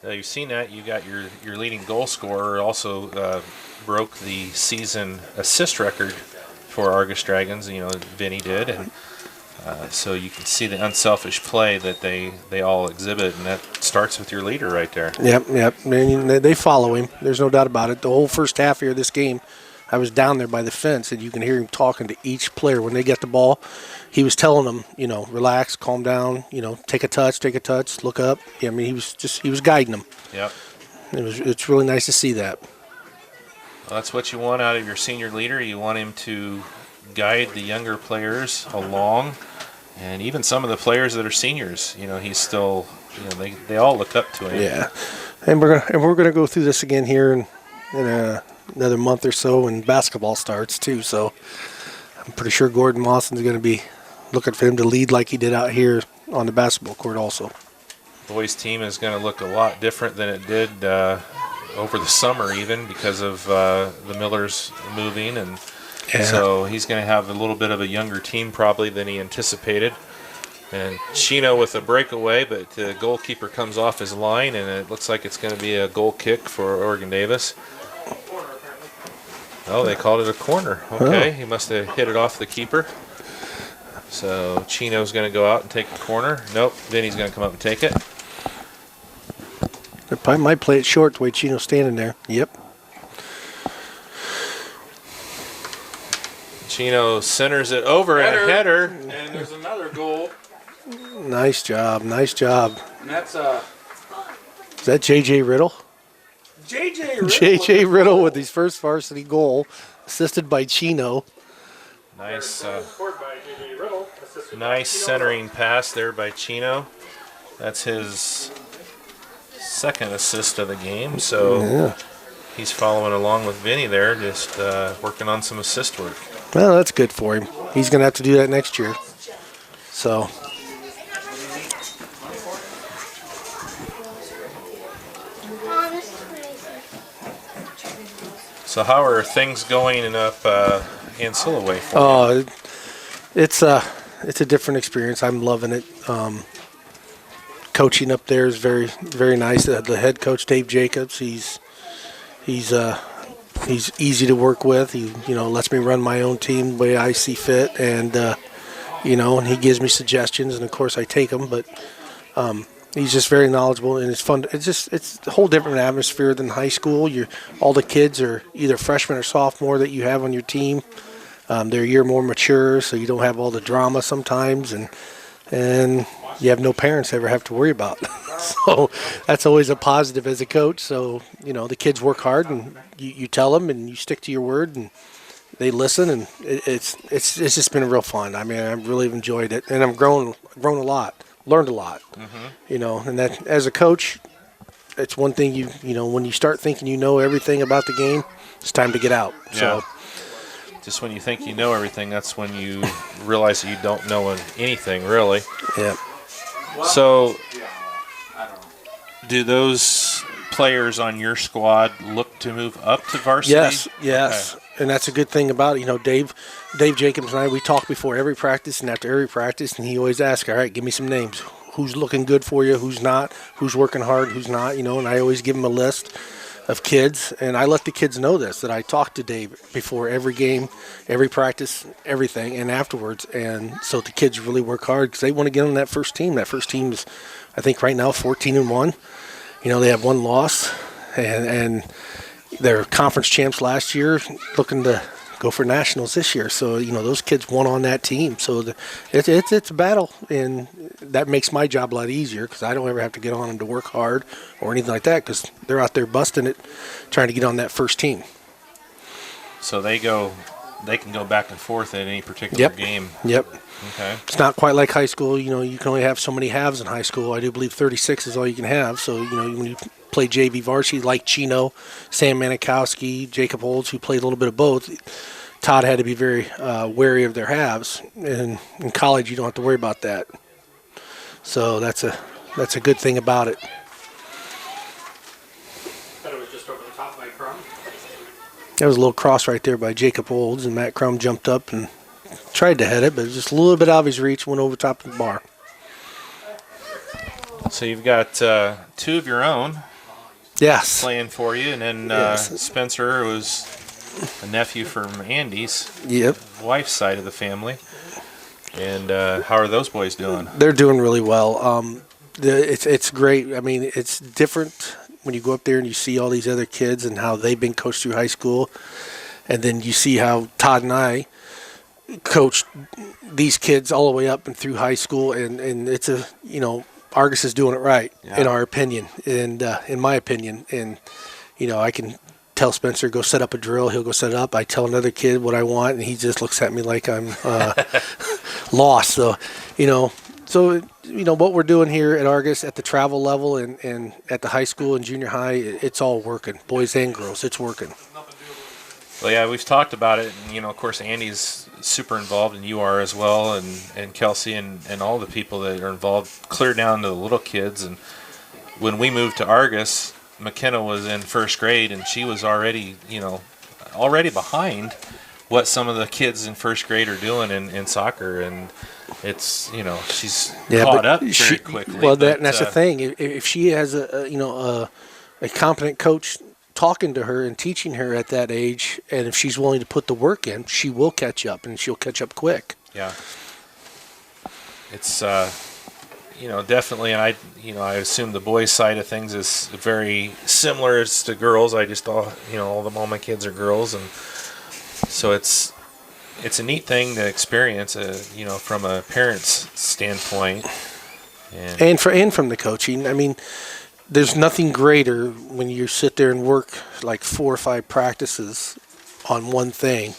You've seen that. You got your leading goal scorer also broke the season assist record for Argus Dragons. Vinny did, and so you can see the unselfish play that they all exhibit, and that starts with your leader right there. Yep. And they follow him. There's no doubt about it. The whole first half here of this game, I was down there by the fence, and you can hear him talking to each player when they get the ball. He was telling them, relax, calm down, take a touch, look up. Yeah, I mean, he was guiding them. Yep. It's really nice to see that. Well, that's what you want out of your senior leader. You want him to guide the younger players along, and even some of the players that are seniors. He's still, they all look up to him. Yeah, and we're gonna go through this again here in another month or so when basketball starts too. So I'm pretty sure Gordon Mawson's going to be looking for him to lead like he did out here on the basketball court also. Boys team is going to look a lot different than it did over the summer, even because of the Millers moving, and so he's going to have a little bit of a younger team probably than he anticipated. And Chino with a breakaway, but the goalkeeper comes off his line, and it looks like it's going to be a goal kick for Oregon Davis. Oh, they called it a corner. Okay, He must have hit it off the keeper. So Chino's going to go out and take a corner. Nope, Vinny's going to come up and take it. They probably might play it short the way Chino's standing there. Yep. Chino centers it over and a header. And there's another goal. Nice job. And that's Is that J.J. Riddle? J.J. Riddle. J.J. Riddle with his first varsity goal, assisted by Chino. Nice, Scored by J.J. Riddle. assisted by nice Chino. centering pass there by Chino. That's his second assist of the game. So he's following along with Vinny there, just working on some assist work. Well, that's good for him. He's going to have to do that next year. So, So how are things going up in Silaway for you? it's a different experience. I'm loving it. Coaching up there is very, very nice. The head coach, Dave Jacobs, he's easy to work with. He lets me run my own team the way I see fit, and and he gives me suggestions, and of course I take them. But he's just very knowledgeable, and it's fun. It's a whole different atmosphere than high school. All the kids are either freshman or sophomore that you have on your team. They're a year more mature, so you don't have all the drama sometimes, and you have no parents to ever have to worry about. So that's always a positive as a coach. So the kids work hard, and you tell them, and you stick to your word, and they listen, and it's just been real fun. I mean, I've really enjoyed it, and I've grown a lot, learned a lot. And that as a coach, it's one thing when you start thinking you know everything about the game, it's time to get out. Yeah. So Just when you think you know everything, that's when you realize that you don't know anything, really. yeah. So, do those players on your squad look to move up to varsity? Yes. Okay. And that's a good thing about it. Dave Jacobs and I, we talk before every practice and after every practice, and he always asks, all right, give me some names. Who's looking good for you, who's not, who's working hard, who's not, and I always give him a list of kids, and I let the kids know this, that I talk to Dave before every game, every practice, everything, and afterwards. And so the kids really work hard because they want to get on that first team. That first team is, I think, right now 14-1. They have one loss, and they're conference champs last year, looking to go for nationals this year. So those kids won on that team. So it's a battle, and that makes my job a lot easier because I don't ever have to get on them to work hard or anything like that because they're out there busting it, trying to get on that first team. So they can go back and forth at any particular game. Yep. Okay. It's not quite like high school. You can only have so many halves in high school. I do believe 36 is all you can have. So when you play JV varsity like Chino, Sam Manikowski, Jacob Olds, who played a little bit of both, Todd had to be very wary of their halves. And in college, you don't have to worry about that. So that's a good thing about it. Thought it was just over the top by Crum. There was a little cross right there by Jacob Olds, and Matt Crum jumped up and tried to head it, but it was just a little bit out of his reach, went over top of the bar. So you've got two of your own Yes. playing for you, and then Yes. Spencer, who was a nephew from Andy's Yep. wife's side of the family. And how are those boys doing? They're doing really well. It's great. I mean, it's different when you go up there and you see all these other kids and how they've been coached through high school, and then you see how Todd and I coached these kids all the way up and through high school, and it's Argos is doing it right in our opinion, and in my opinion, and I can tell Spencer go set up a drill, he'll go set it up. I tell another kid what I want, and he just looks at me like I'm lost. So what we're doing here at Argos at the travel level and at the high school and junior high, it's all working, boys and girls. It's working. Well, yeah, we've talked about it, and of course, Andy's super involved, and you are as well, and Kelsey and all the people that are involved, clear down to the little kids. And when we moved to Argos, McKenna was in first grade, and she was already behind what some of the kids in first grade are doing in soccer, and it's she's caught up very quickly. Well, that's the thing. If she has a competent coach talking to her and teaching her at that age, and if she's willing to put the work in, she will catch up, and she'll catch up quick. Yeah. It's definitely, and I assume the boys' side of things is very similar as to girls. I just all my kids are girls, and so it's a neat thing to experience, from a parent's standpoint, and from the coaching. I mean, there's nothing greater when you sit there and work like 4 or 5 practices on one thing,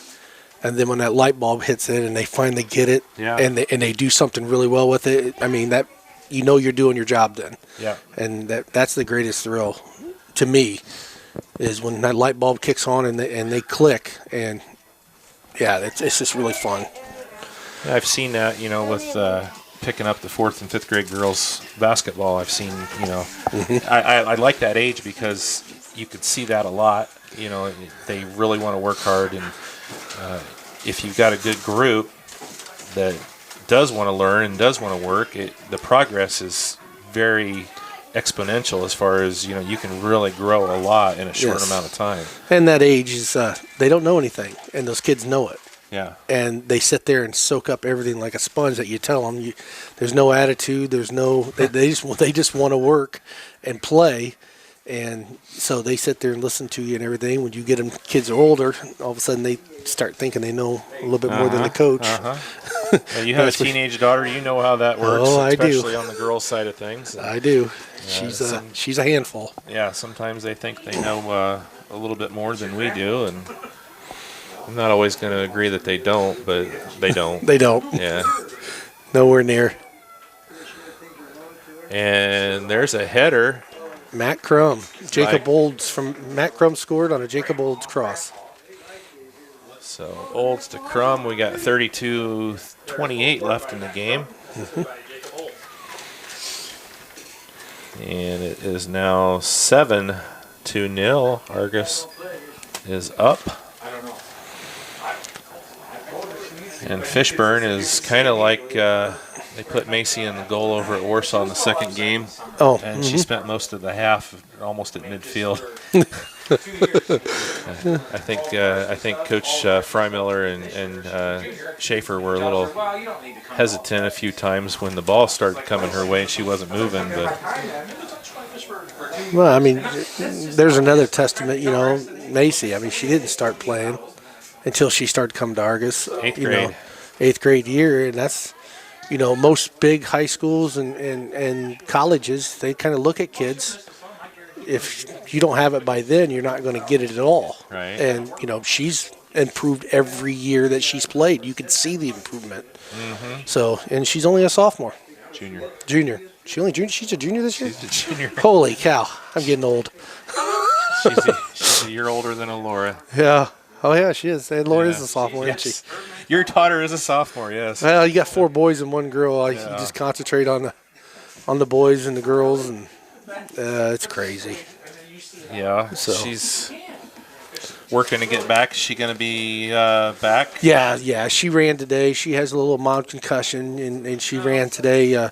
and then when that light bulb hits in and they finally get it, and they do something really well with it. I mean, that you're doing your job then. Yeah. And that's the greatest thrill to me is when that light bulb kicks on and they click, and yeah, it's just really fun. Yeah, I've seen that, with picking up the 4th and 5th grade girls basketball. I've seen, I like that age because you could see that a lot. They really want to work hard, and if you've got a good group that does want to learn and does want to work, the progress is very exponential as far as, you can really grow a lot in a short amount of time. And that age is, they don't know anything, and those kids know it. Yeah. And they sit there and soak up everything like a sponge that you tell them. There's no attitude. There's no. They just want to work and play, and so they sit there and listen to you and everything. When you get them, kids are older, all of a sudden they start thinking they know a little bit more than the coach. Yeah, you have a teenage daughter. You know how that works, especially on the girls' side of things. I do. She's a handful. Yeah, sometimes they think they know a little bit more than we do, and I'm not always going to agree that they don't, but they don't. They don't. Yeah. Nowhere near. And there's a header. Matt Crum. Matt Crum scored on a Jacob Olds cross. So Olds to Crum. We got 32-28 left in the game. And it is now 7-0. Argos is up. And Fishburne is kind of like they put Macy in the goal over at Warsaw in the second game. Oh, and she spent most of the half almost at midfield. I think Coach Freimiller and Schaefer were a little hesitant a few times when the ball started coming her way and she wasn't moving. But well, I mean, there's another testament. Macy. I mean, she didn't start playing until she started coming to Argos. 8th grade. 8th grade year, and that's, most big high schools and colleges, they kind of look at kids. If you don't have it by then, you're not going to get it at all. Right. And, she's improved every year that she's played. You can see the improvement. Mm-hmm. So, and she's only a sophomore. Junior. She's a junior this year? She's a junior. Holy cow. I'm getting old. She's a year older than Alora. Yeah. Oh, yeah, she is. And Laura is a sophomore, isn't she? Your daughter is a sophomore, yes. Well, you got 4 boys and 1 girl. You just concentrate on the boys and the girls, and it's crazy. Yeah, so she's working to get back. Is she going to be back? Yeah. She ran today. She has a little mild concussion, and she ran today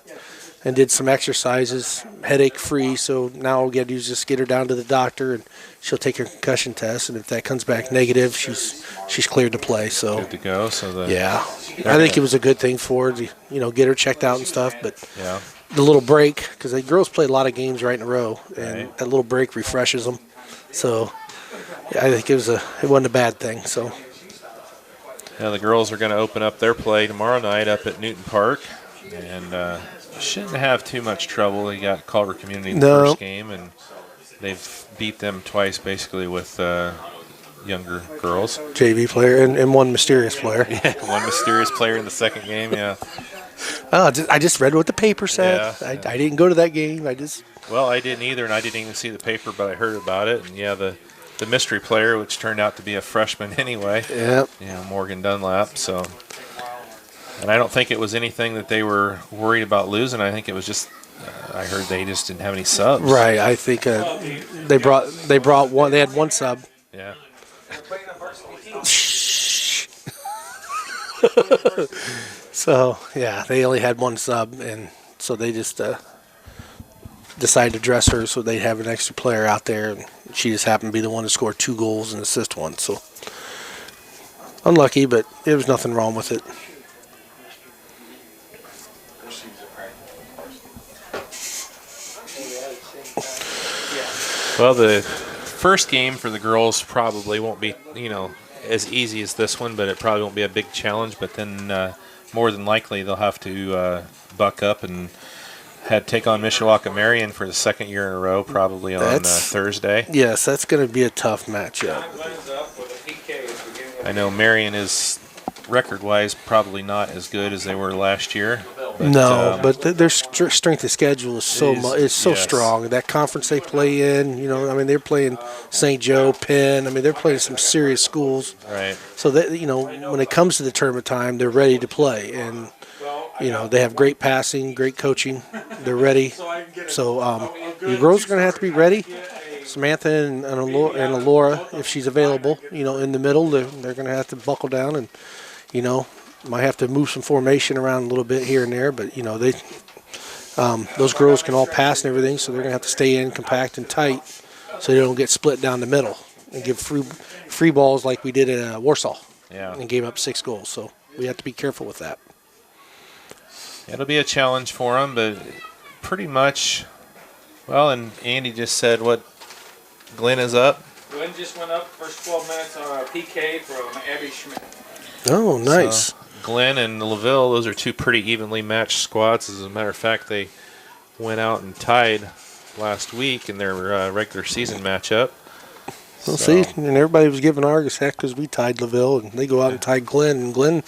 and did some exercises, headache-free. So now all we got to do is just get her down to the doctor, and she'll take her concussion test. And if that comes back negative, she's cleared to play. So good to go. I think it was a good thing for her to get her checked out and stuff. But yeah. The little break, because the girls play a lot of games right in a row, and that little break refreshes them. So I think it wasn't a bad thing. So yeah, the girls are going to open up their play tomorrow night up at Newton Park, and shouldn't have too much trouble. They got Culver Community in the first game, and they've beat them twice basically with younger girls. JV player and one mysterious player. Yeah, one mysterious player in the second game, yeah. I just read what the paper said. Yeah, I didn't go to that game. Well, I didn't either, and I didn't even see the paper, but I heard about it. And, yeah, the mystery player, which turned out to be a freshman anyway. Yeah. Morgan Dunlap. So, and I don't think it was anything that they were worried about losing. I think it was just I heard they just didn't have any subs. Right. I think they brought one. They had one sub. Yeah. So, yeah, they only had one sub, and so they just decided to dress her so they'd have an extra player out there, and she just happened to be the one to score 2 goals and assist 1. So, unlucky, but there was nothing wrong with it. Well, the first game for the girls probably won't be, as easy as this one, but it probably won't be a big challenge. But then more than likely they'll have to buck up and take on Mishawaka Marion for the second year in a row, probably on Thursday. Yes, that's going to be a tough matchup. I know Marion is record-wise probably not as good as they were last year. But, No, but their strength of schedule is so yes. strong. That conference they play in, I mean, they're playing St. Joe, Penn. I mean, they're playing some serious schools. Right. So that when it comes to the tournament time, they're ready to play, and they have great passing, great coaching. They're ready. So your girls are going to have to be ready. Samantha and Alora, if she's available, in the middle, they're going to have to buckle down and, might have to move some formation around a little bit here and there. But, those girls can all pass and everything, so they're going to have to stay in compact and tight so they don't get split down the middle and give free balls like we did at Warsaw and gave up 6 goals. So we have to be careful with that. It'll be a challenge for them, but pretty much, well, and Andy just said what Glenn is up. Glenn just went up first 12 minutes on a PK from Abby Schmidt. Oh, nice. So Glenn and LaVille, those are 2 pretty evenly matched squads. As a matter of fact, they went out and tied last week in their regular season matchup. Well, see, and everybody was giving Argos heck because we tied LaVille, and they go out and tied Glenn, and Glenn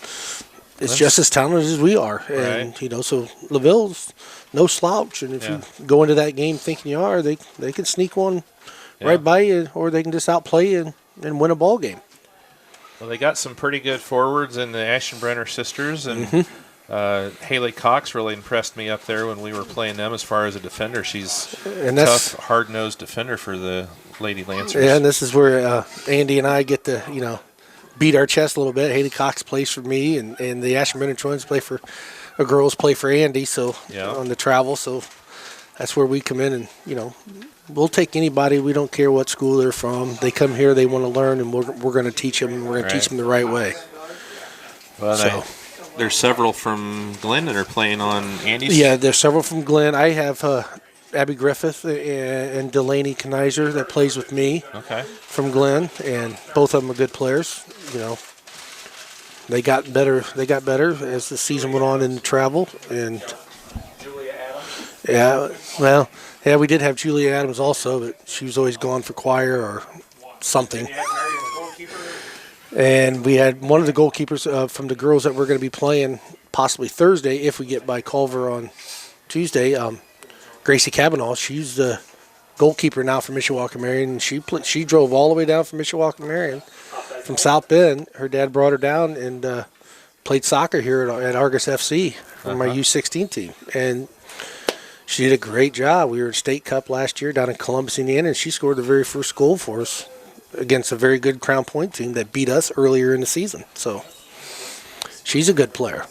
is just as talented as we are. And, so LaVille's no slouch, and if you go into that game thinking you are, they can sneak one right by you, or they can just outplay you and win a ball game. Well, they got some pretty good forwards in the Ashenbrenner sisters, and Haley Cox really impressed me up there when we were playing them as far as a defender. She's a tough, hard-nosed defender for the Lady Lancers. Yeah, and this is where Andy and I get to, beat our chest a little bit. Haley Cox plays for me, and the Ashenbrenner twins girls play for Andy, so on the travel. So that's where we come in, and, we'll take anybody. We don't care what school they're from. They come here, they want to learn, and we're going to teach them, and we're going to teach them the right way. Well, there's several from Glenn that are playing on Andy's. Yeah, there's several from Glenn. I have Abby Griffith and Delaney Kniser that plays with me from Glenn, and both of them are good players. They got better as the season went on in the travel, and we did have Julia Adams also, but she was always gone for choir or something. And we had one of the goalkeepers from the girls that we're going to be playing possibly Thursday if we get by Culver on Tuesday. Gracie Cavanaugh, she's the goalkeeper now for Mishawaka Marion, and she drove all the way down from Mishawaka Marion from South Bend. Her dad brought her down and played soccer here at Argos FC for my U16 team, and she did a great job. We were in State Cup last year down in Columbus, Indiana, and she scored the very first goal for us against a very good Crown Point team that beat us earlier in the season. So she's a good player.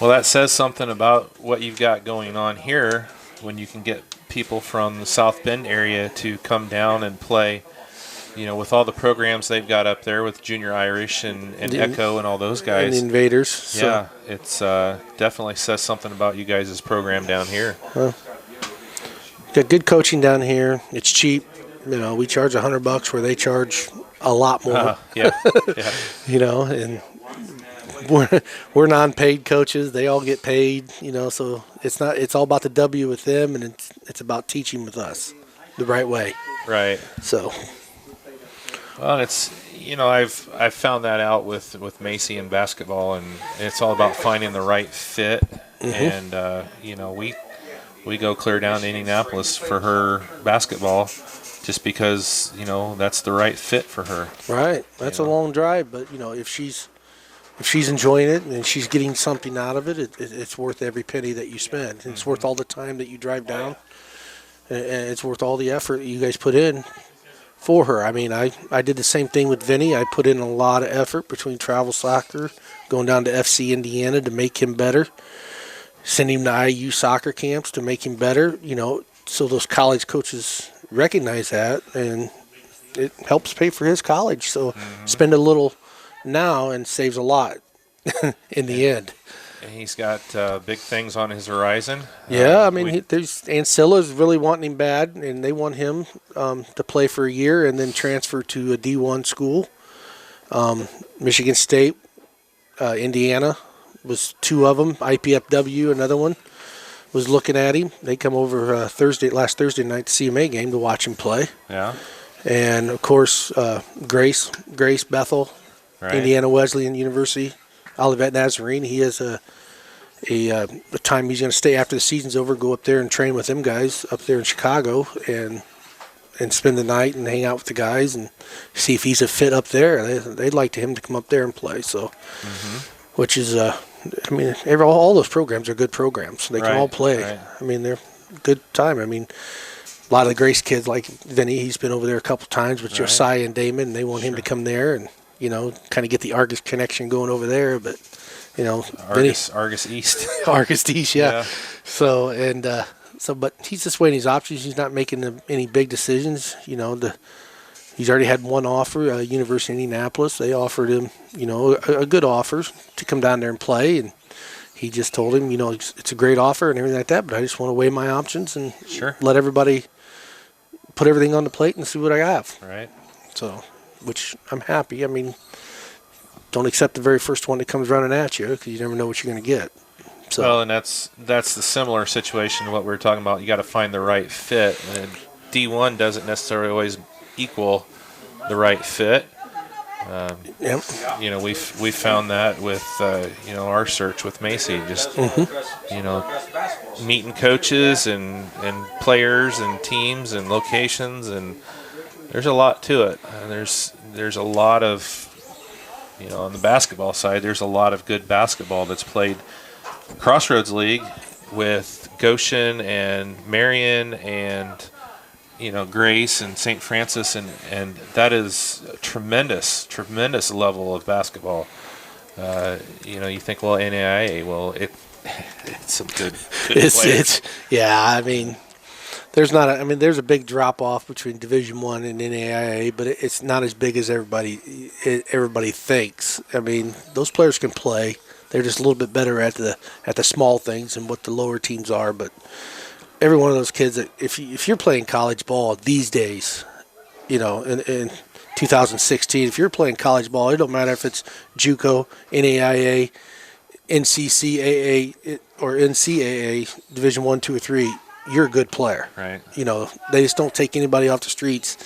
Well, that says something about what you've got going on here when you can get people from the South Bend area to come down and play, with all the programs they've got up there with Junior Irish and Echo and all those guys. And the Invaders. Yeah, it's definitely says something about you guys' program down here. Got good coaching down here. It's cheap. We charge $100 where they charge a lot more. And we're non-paid coaches. They all get paid. So it's all about the W with them, and it's about teaching with us the right way. Right. So. Well, it's I've found that out with Macy in basketball, and it's all about finding the right fit. And we go clear down to Indianapolis for her basketball, just because that's the right fit for her. Right. That's a long drive, but if she's enjoying it and she's getting something out of it, it's worth every penny that you spend. It's worth all the time that you drive down, and it's worth all the effort that you guys put in for her. I mean, I did the same thing with Vinny. I put in a lot of effort between travel soccer, going down to FC Indiana to make him better, sending him to IU soccer camps to make him better, so those college coaches recognize that, and it helps pay for his college. So spend a little now and saves a lot in the end. And he's got big things on his horizon. Yeah, I mean, there's Ancilla's really wanting him bad, and they want him to play for a year and then transfer to a D1 school. Michigan State, Indiana was 2 of them. IPFW, another one, was looking at him. They come over last Thursday night, the CMA game, to watch him play. Yeah. And, of course, Grace Bethel, right. Indiana Wesleyan University, Olivet Nazarene. He has a time he's going to stay after the season's over, go up there and train with them guys up there in Chicago and spend the night and hang out with the guys and see if he's a fit up there. They'd like him to come up there and play. So, which is, I mean, all those programs are good programs. They can all play. Right. I mean, they're good time. I mean, a lot of the Grace kids like Vinny, he's been over there a couple times with Josiah and Damon, and they want him to come there and, kind of get the Argos connection going over there. But, Argos East. Argos East, yeah. So, but he's just weighing his options. He's not making any big decisions. He's already had one offer, University of Indianapolis. They offered him, a good offer to come down there and play. And he just told him, it's a great offer and everything like that, but I just want to weigh my options and let everybody put everything on the plate and see what I have. Right. So, which I'm happy. I mean, don't accept the very first one that comes running at you because you never know what you're going to get. So. Well, and that's the similar situation to what we were talking about. You got to find the right fit, and D1 doesn't necessarily always equal the right fit. We found that with our search with Macy, just meeting coaches and players and teams and locations, and there's a lot to it. There's a lot of on the basketball side, there's a lot of good basketball that's played Crossroads League with Goshen and Marion and Grace and St. Francis, and that is a tremendous level of basketball. You think, well, NAIA, well, it's some good players. I mean, there's a big drop off between Division I and NAIA, but it's not as big as everybody thinks. I mean, those players can play. They're just a little bit better at the small things and what the lower teams are. But every one of those kids, that if you're playing college ball these days, in 2016, if you're playing college ball, it don't matter if it's JUCO, NAIA, NCCAA, or NCAA, Division I, II, or III. You're a good player. Right. They just don't take anybody off the streets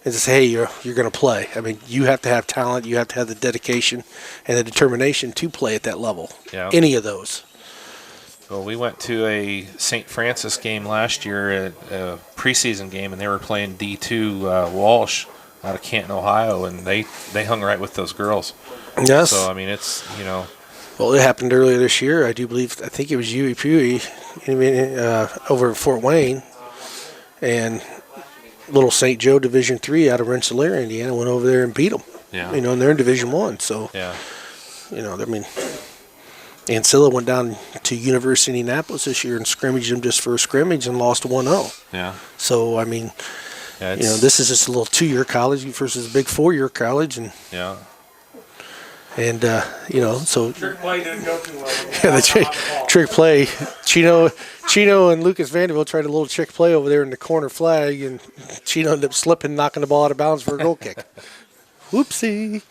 and just say, hey, you're going to play. I mean, you have to have talent. You have to have the dedication and the determination to play at that level. Yeah. Any of those. Well, we went to a St. Francis game last year, a preseason game, and they were playing D2 Walsh out of Canton, Ohio, and they hung right with those girls. Yes. So, I mean, it's, Well, it happened earlier this year. I think it was UEPUE over in Fort Wayne, and little St. Joe Division III out of Rensselaer, Indiana, went over there and beat them. Yeah. And they're in Division I. So, yeah. I mean, Ancilla went down to University of Indianapolis this year and scrimmaged them just for a scrimmage and lost 1-0. Yeah. So, I mean, this is just a little 2-year college versus a big 4-year college. And yeah. And, so. Trick play didn't go too well. Yeah, the trick play. Chino and Lucas Vanderbilt tried a little trick play over there in the corner flag, and Chino ended up slipping, knocking the ball out of bounds for a goal kick. Whoopsie.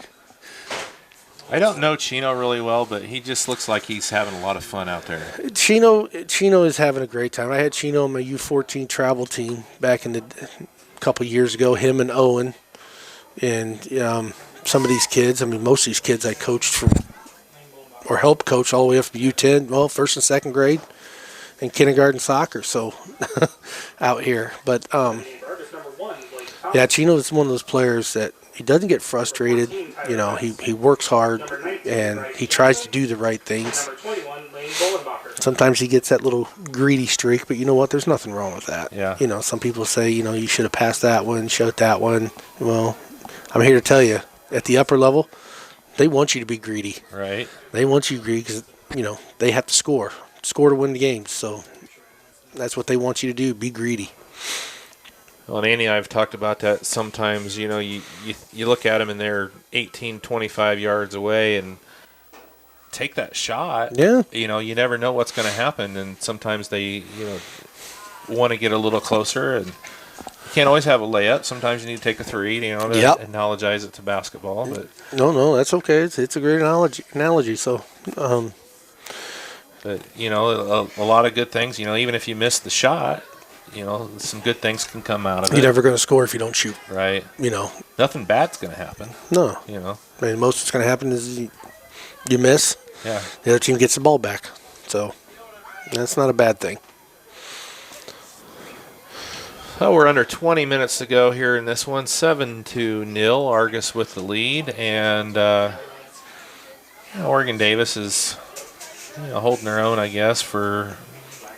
I don't know Chino really well, but he just looks like he's having a lot of fun out there. Chino is having a great time. I had Chino on my U14 travel team back in a couple years ago, him and Owen. And some of these kids, I mean, most of these kids I coached from or helped coach all the way up from U10, well, first and second grade, and kindergarten soccer, so out here. But, yeah, Chino is one of those players that he doesn't get frustrated. He works hard, and he tries to do the right things. Sometimes he gets that little greedy streak, but you know what? There's nothing wrong with that. Yeah. Some people say, you should have passed that one, shot that one. Well, I'm here to tell you, at the upper level, they want you to be greedy. Right. They want you greedy because, they have to score to win the games. So that's what they want you to do, be greedy. Well, and Andy and I have talked about that sometimes. You look at them and they're 18, 25 yards away and take that shot. Yeah. You never know what's going to happen, and sometimes they, want to get a little closer, and you can't always have a layup. Sometimes you need to take a three, to analogize it to basketball. But no, that's okay. It's a great analogy. So, but a lot of good things. Even if you miss the shot, some good things can come out of it. You're never going to score if you don't shoot. Right. Nothing bad's going to happen. No. I mean, most that's going to happen is you miss. Yeah. The other team gets the ball back. So that's not a bad thing. Oh, we're under 20 minutes to go here in this one. 7-0. Argos with the lead. And Oregon Davis is holding their own, I guess, for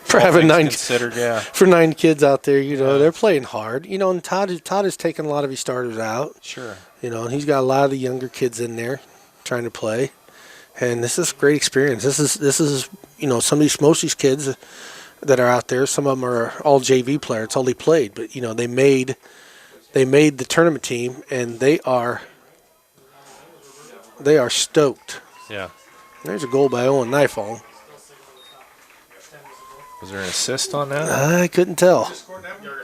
having nine considered. Yeah. For 9 kids out there, they're playing hard. And Todd has taken a lot of his starters out. Sure. And he's got a lot of the younger kids in there trying to play. And this is a great experience. This is most of these kids that are out there, some of them are all JV players. It's all they played, but they made the tournament team, and they are stoked. Yeah. There's a goal by Owen Nifong. Was there an assist on that? I couldn't tell.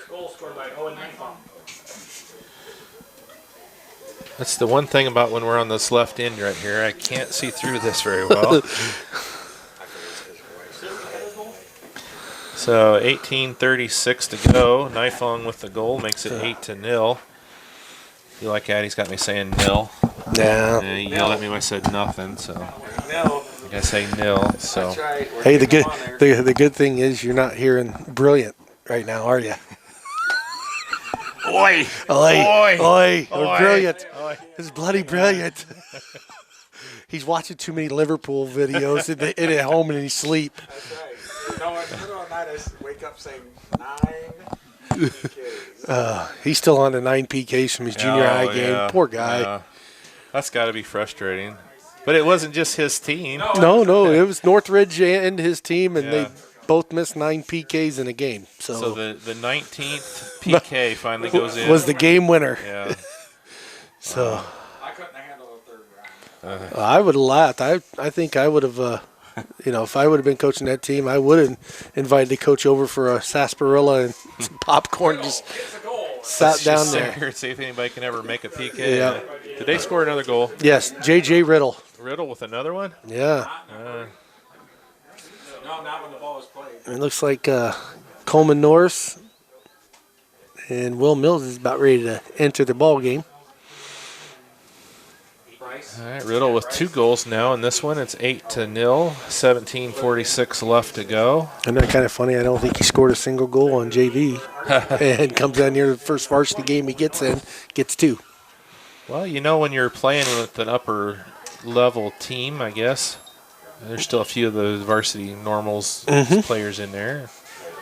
Goal scored by Owen Nifong. That's the one thing about when we're on this left end right here. I can't see through this very well. So 18:36 to go. Nifong with the goal makes it 8-0. You like that? He's got me saying nil. Yeah. He yelled at me when I said nothing, so I gotta say nil. So Hey, the good thing is you're not hearing brilliant right now, are you? oi, Oi, or brilliant. Oi. It's bloody brilliant. He's watching too many Liverpool videos at home and he's asleep. That's right. No, in the middle of the night, I wake up saying 9 PKs. He's still on the 9 PKs from his junior high game. Yeah. Poor guy. Yeah. That's got to be frustrating. But it wasn't just his team. No, it was Northridge and his team, and Yeah. they both missed 9 PKs in a game. So the 19th PK finally goes in. was the game winner. Yeah. So I couldn't handle the third round. I would have laughed. I think I would have, if I would have been coaching that team, I would have invited the coach over for a sarsaparilla and some popcorn. Just sat down Just sit there. here and see if anybody can ever make a PK. Yeah. Did they score another goal? Yes, J.J. Riddle. Riddle with another one? Yeah. No, not when the ball was played. It looks like Coleman Norris and Will Mills is about ready to enter the ball game. All right, Riddle with 2 goals now in this one. It's 8-0. 17:46 left to go. Isn't that kind of funny? I don't think he scored a single goal on JV. And comes down here the first varsity game he gets in, gets 2. Well, when you're playing with an upper level team, I guess, there's still a few of those varsity normals players in there.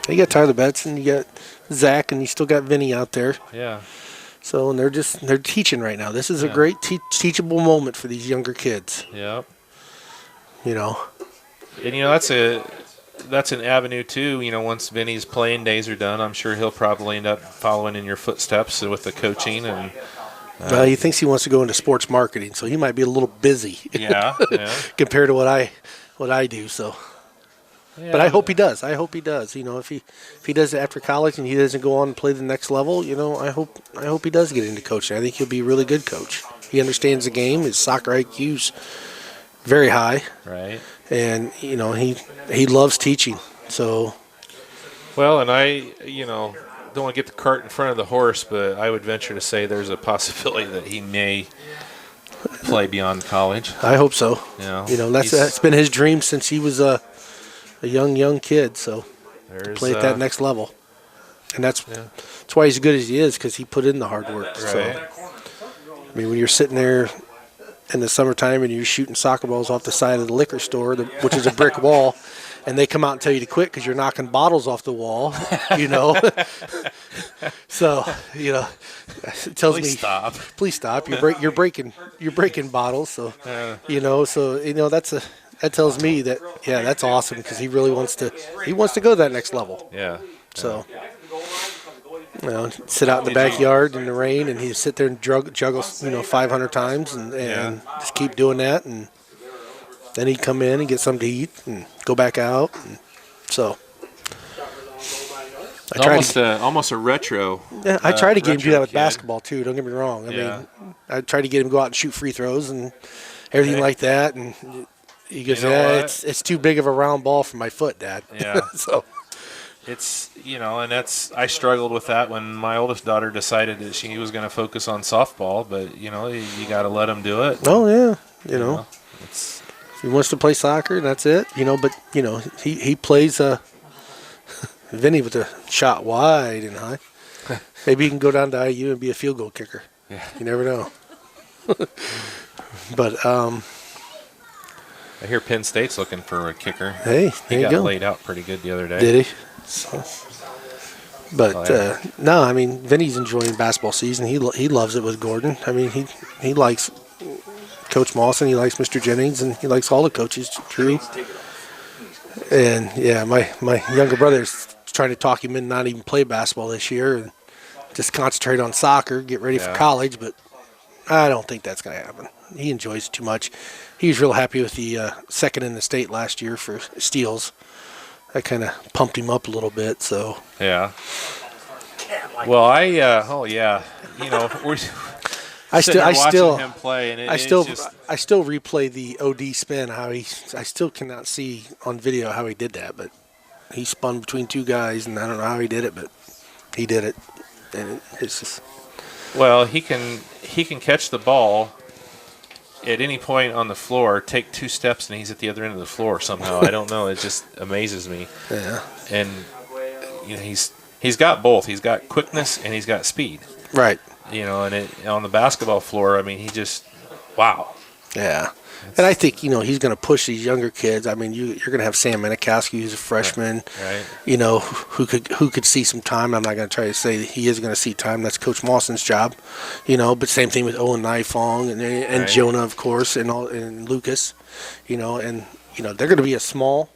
You got Tyler Betson, you got Zach, and you still got Vinny out there. Yeah. So, and they're teaching right now. This is a great teachable moment for these younger kids. Yep. And that's an avenue too. Once Vinny's playing days are done, I'm sure he'll probably end up following in your footsteps with the coaching and. He thinks he wants to go into sports marketing, so he might be a little busy. Yeah. compared to what I do. So, Yeah. but I hope he does. If he does it after college and he doesn't go on and play the next level, I hope he does get into coaching. I think he'll be a really good coach. He understands the game. His soccer IQ's very high, Right. and he loves teaching. So, Well, and I, don't want to get the cart in front of the horse, but I would venture to say there's a possibility that he may play beyond college. I hope so. He's- That's been his dream since he was a young kid. So There's, play at that next level, and that's why he's as good as he is, because he put in the hard work. So Right. I mean, when you're sitting there in the summertime and you're shooting soccer balls off the side of the liquor store, which is a brick wall, and they come out and tell you to quit because you're knocking bottles off the wall, So, it tells Please me, stop. please stop. You're breaking bottles. So, that tells me that that's awesome, because he really wants to go to that next level. Yeah. So, sit out in the backyard in the rain, and he'd sit there and juggle 500 times and just keep doing that, and then he'd come in and get something to eat and go back out. And so I tried Almost a retro. I tried to get him to do that with kid. basketball too. Don't get me wrong. I Yeah. mean, I tried to get him to go out and shoot free throws and everything like that, and he goes, You know what? it's too big of a round ball for my foot, Dad." Yeah. So It's, and I struggled with that when my oldest daughter decided that she was going to focus on softball, but, you got to let them do it. oh yeah, It's, If he wants to play soccer, that's it. But he plays Vinny with a shot wide and high. Maybe he can go down to IU and be a field goal kicker. Yeah. You never know. But I hear Penn State's looking for a kicker. hey, He there you got go. laid out pretty good the other day. Did he? But Oh, yeah. no, I mean, Vinny's enjoying basketball season. He loves it with Gordon. I mean, he likes Coach Mawson. He likes Mr. Jennings, and he likes all the coaches. Drew. And yeah, my younger brother's trying to talk him in not even play basketball this year and just concentrate on soccer, get ready for Yeah. college. But I don't think that's going to happen. He enjoys it too much. He was real happy with the second in the state last year for steals. That kind of pumped him up a little bit. So Yeah. Well, oh yeah, we're I sitting there watching still him play, and I still replay the OD spin. I still cannot see on video how he did that, but he spun between two guys, and I don't know how he did it, but he did it, and it's just well, he can catch the ball at any point on the floor, take 2 steps, and he's at the other end of the floor somehow. I don't know. It just amazes me. yeah, And he's got both. He's got quickness and he's got speed. right, And on the basketball floor, I mean, he just wow. yeah. And I think he's going to push these younger kids. I mean, you're going to have Sam Minikowski, who's a freshman. Right. Who could see some time. I'm not going to try to say that he is going to see time. That's Coach Mawson's job. But same thing with Owen Nifong and Right. Jonah, of course, and Lucas. They're going to be a small,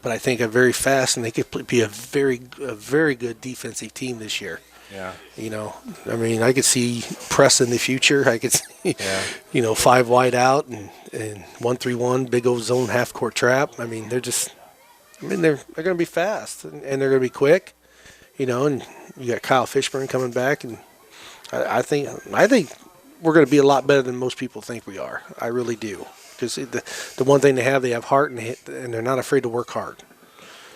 but I think a very fast, and they could be a very good defensive team this year. Yeah. I mean, I could see press in the future. I could see, Yeah. 5 wide out and 1-3-1, big old zone half court trap. I mean, they're going to be fast and they're going to be quick, and you got Kyle Fishburne coming back. And I think we're going to be a lot better than most people think we are. I really do. Because the one thing they have heart and they're not afraid to work hard.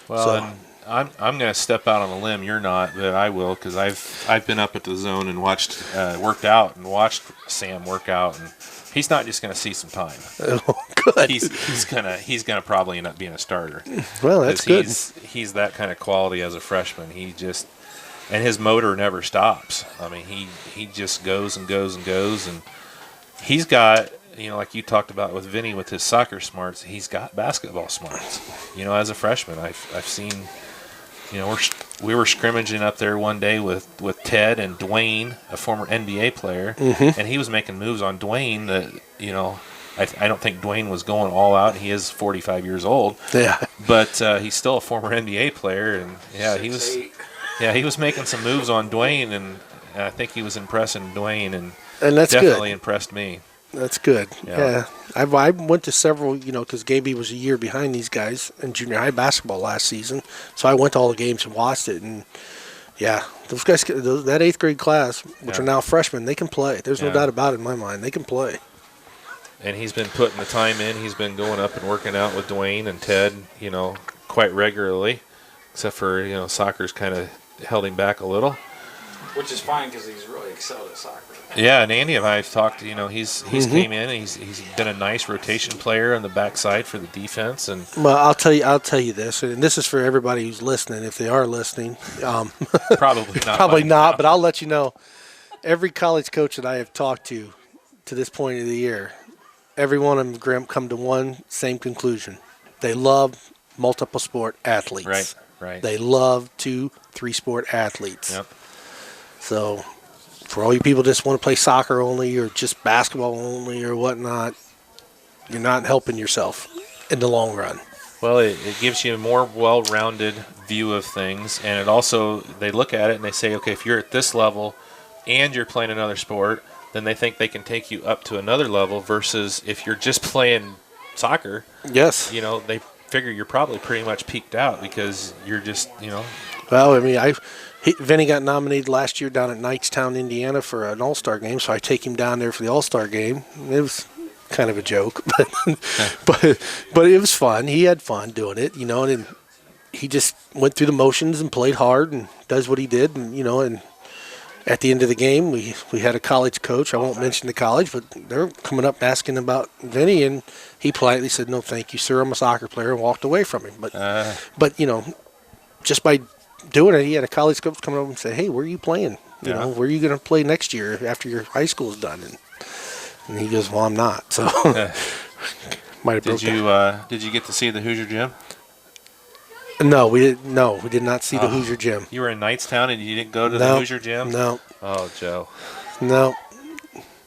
Well, So- and I'm going to step out on a limb. You're not, but I will because I've been up at the zone and worked out and watched Sam work out, and he's not just going to see some time. Oh, good. He's gonna probably end up being a starter. Well, that's 'Cause good. He's that kind of quality as a freshman. And his motor never stops. I mean, he just goes and goes and goes, and he's got. Like you talked about with Vinny with his soccer smarts, he's got basketball smarts. As a freshman, I've seen. We were scrimmaging up there one day with Ted and Dwayne, a former NBA player, and he was making moves on Dwayne that I don't think Dwayne was going all out. He is 45 years old, Yeah. but he's still a former NBA player, and he was making some moves on Dwayne, and I think he was impressing Dwayne, and And that's definitely good. impressed me. That's good. Yeah. I went to several, because Gaby was a year behind these guys in junior high basketball last season. So I went to all the games and watched it. And, yeah, those guys, that 8th grade class, which Yeah. are now freshmen, they can play. There's no Yeah. doubt about it in my mind. They can play. And he's been putting the time in. He's been going up and working out with Dwayne and Ted, quite regularly, except for, soccer's kind of held him back a little. Which is fine because he's really excelled at soccer. Yeah, and Andy and I have talked. He's came in. And he's been a nice rotation player on the backside for the defense. And Well, I'll tell you this, and this is for everybody who's listening, if they are listening. probably not. Probably by not, now. but I'll let you know. Every college coach that I have talked to this point of the year, every one of them come to one same conclusion. They love multiple sport athletes. Right. They love 2-3 sport athletes. Yep. So for all you people that just want to play soccer only or just basketball only or whatnot, you're not helping yourself in the long run. Well, it gives you a more well-rounded view of things, and it also they look at it and they say, okay, if you're at this level and you're playing another sport, then they think they can take you up to another level. Versus if you're just playing soccer, Yes. they figure you're probably pretty much peaked out because you're just, Well, I mean, Vinny got nominated last year down at Knightstown, Indiana for an All-Star game, so I take him down there for the All-Star game. It was kind of a joke, but it was fun. He had fun doing it, and he just went through the motions and played hard and does what he did, and at the end of the game, we had a college coach. I won't mention the college, but they're coming up asking about Vinny, and he politely said, "No, thank you, sir. I'm a soccer player," and walked away from him. But you know, just by doing it, he had a college coach come up and say, "Hey, where are you playing? You know, where are you going to play next year after your high school's done?" And he goes, "Well, I'm not." So might have broke that. Did you get to see the Hoosier Gym? No, we didn't. No, we did not see the Hoosier Gym. You were in Knightstown and you didn't go to the Hoosier Gym? No. Oh, Joe. No.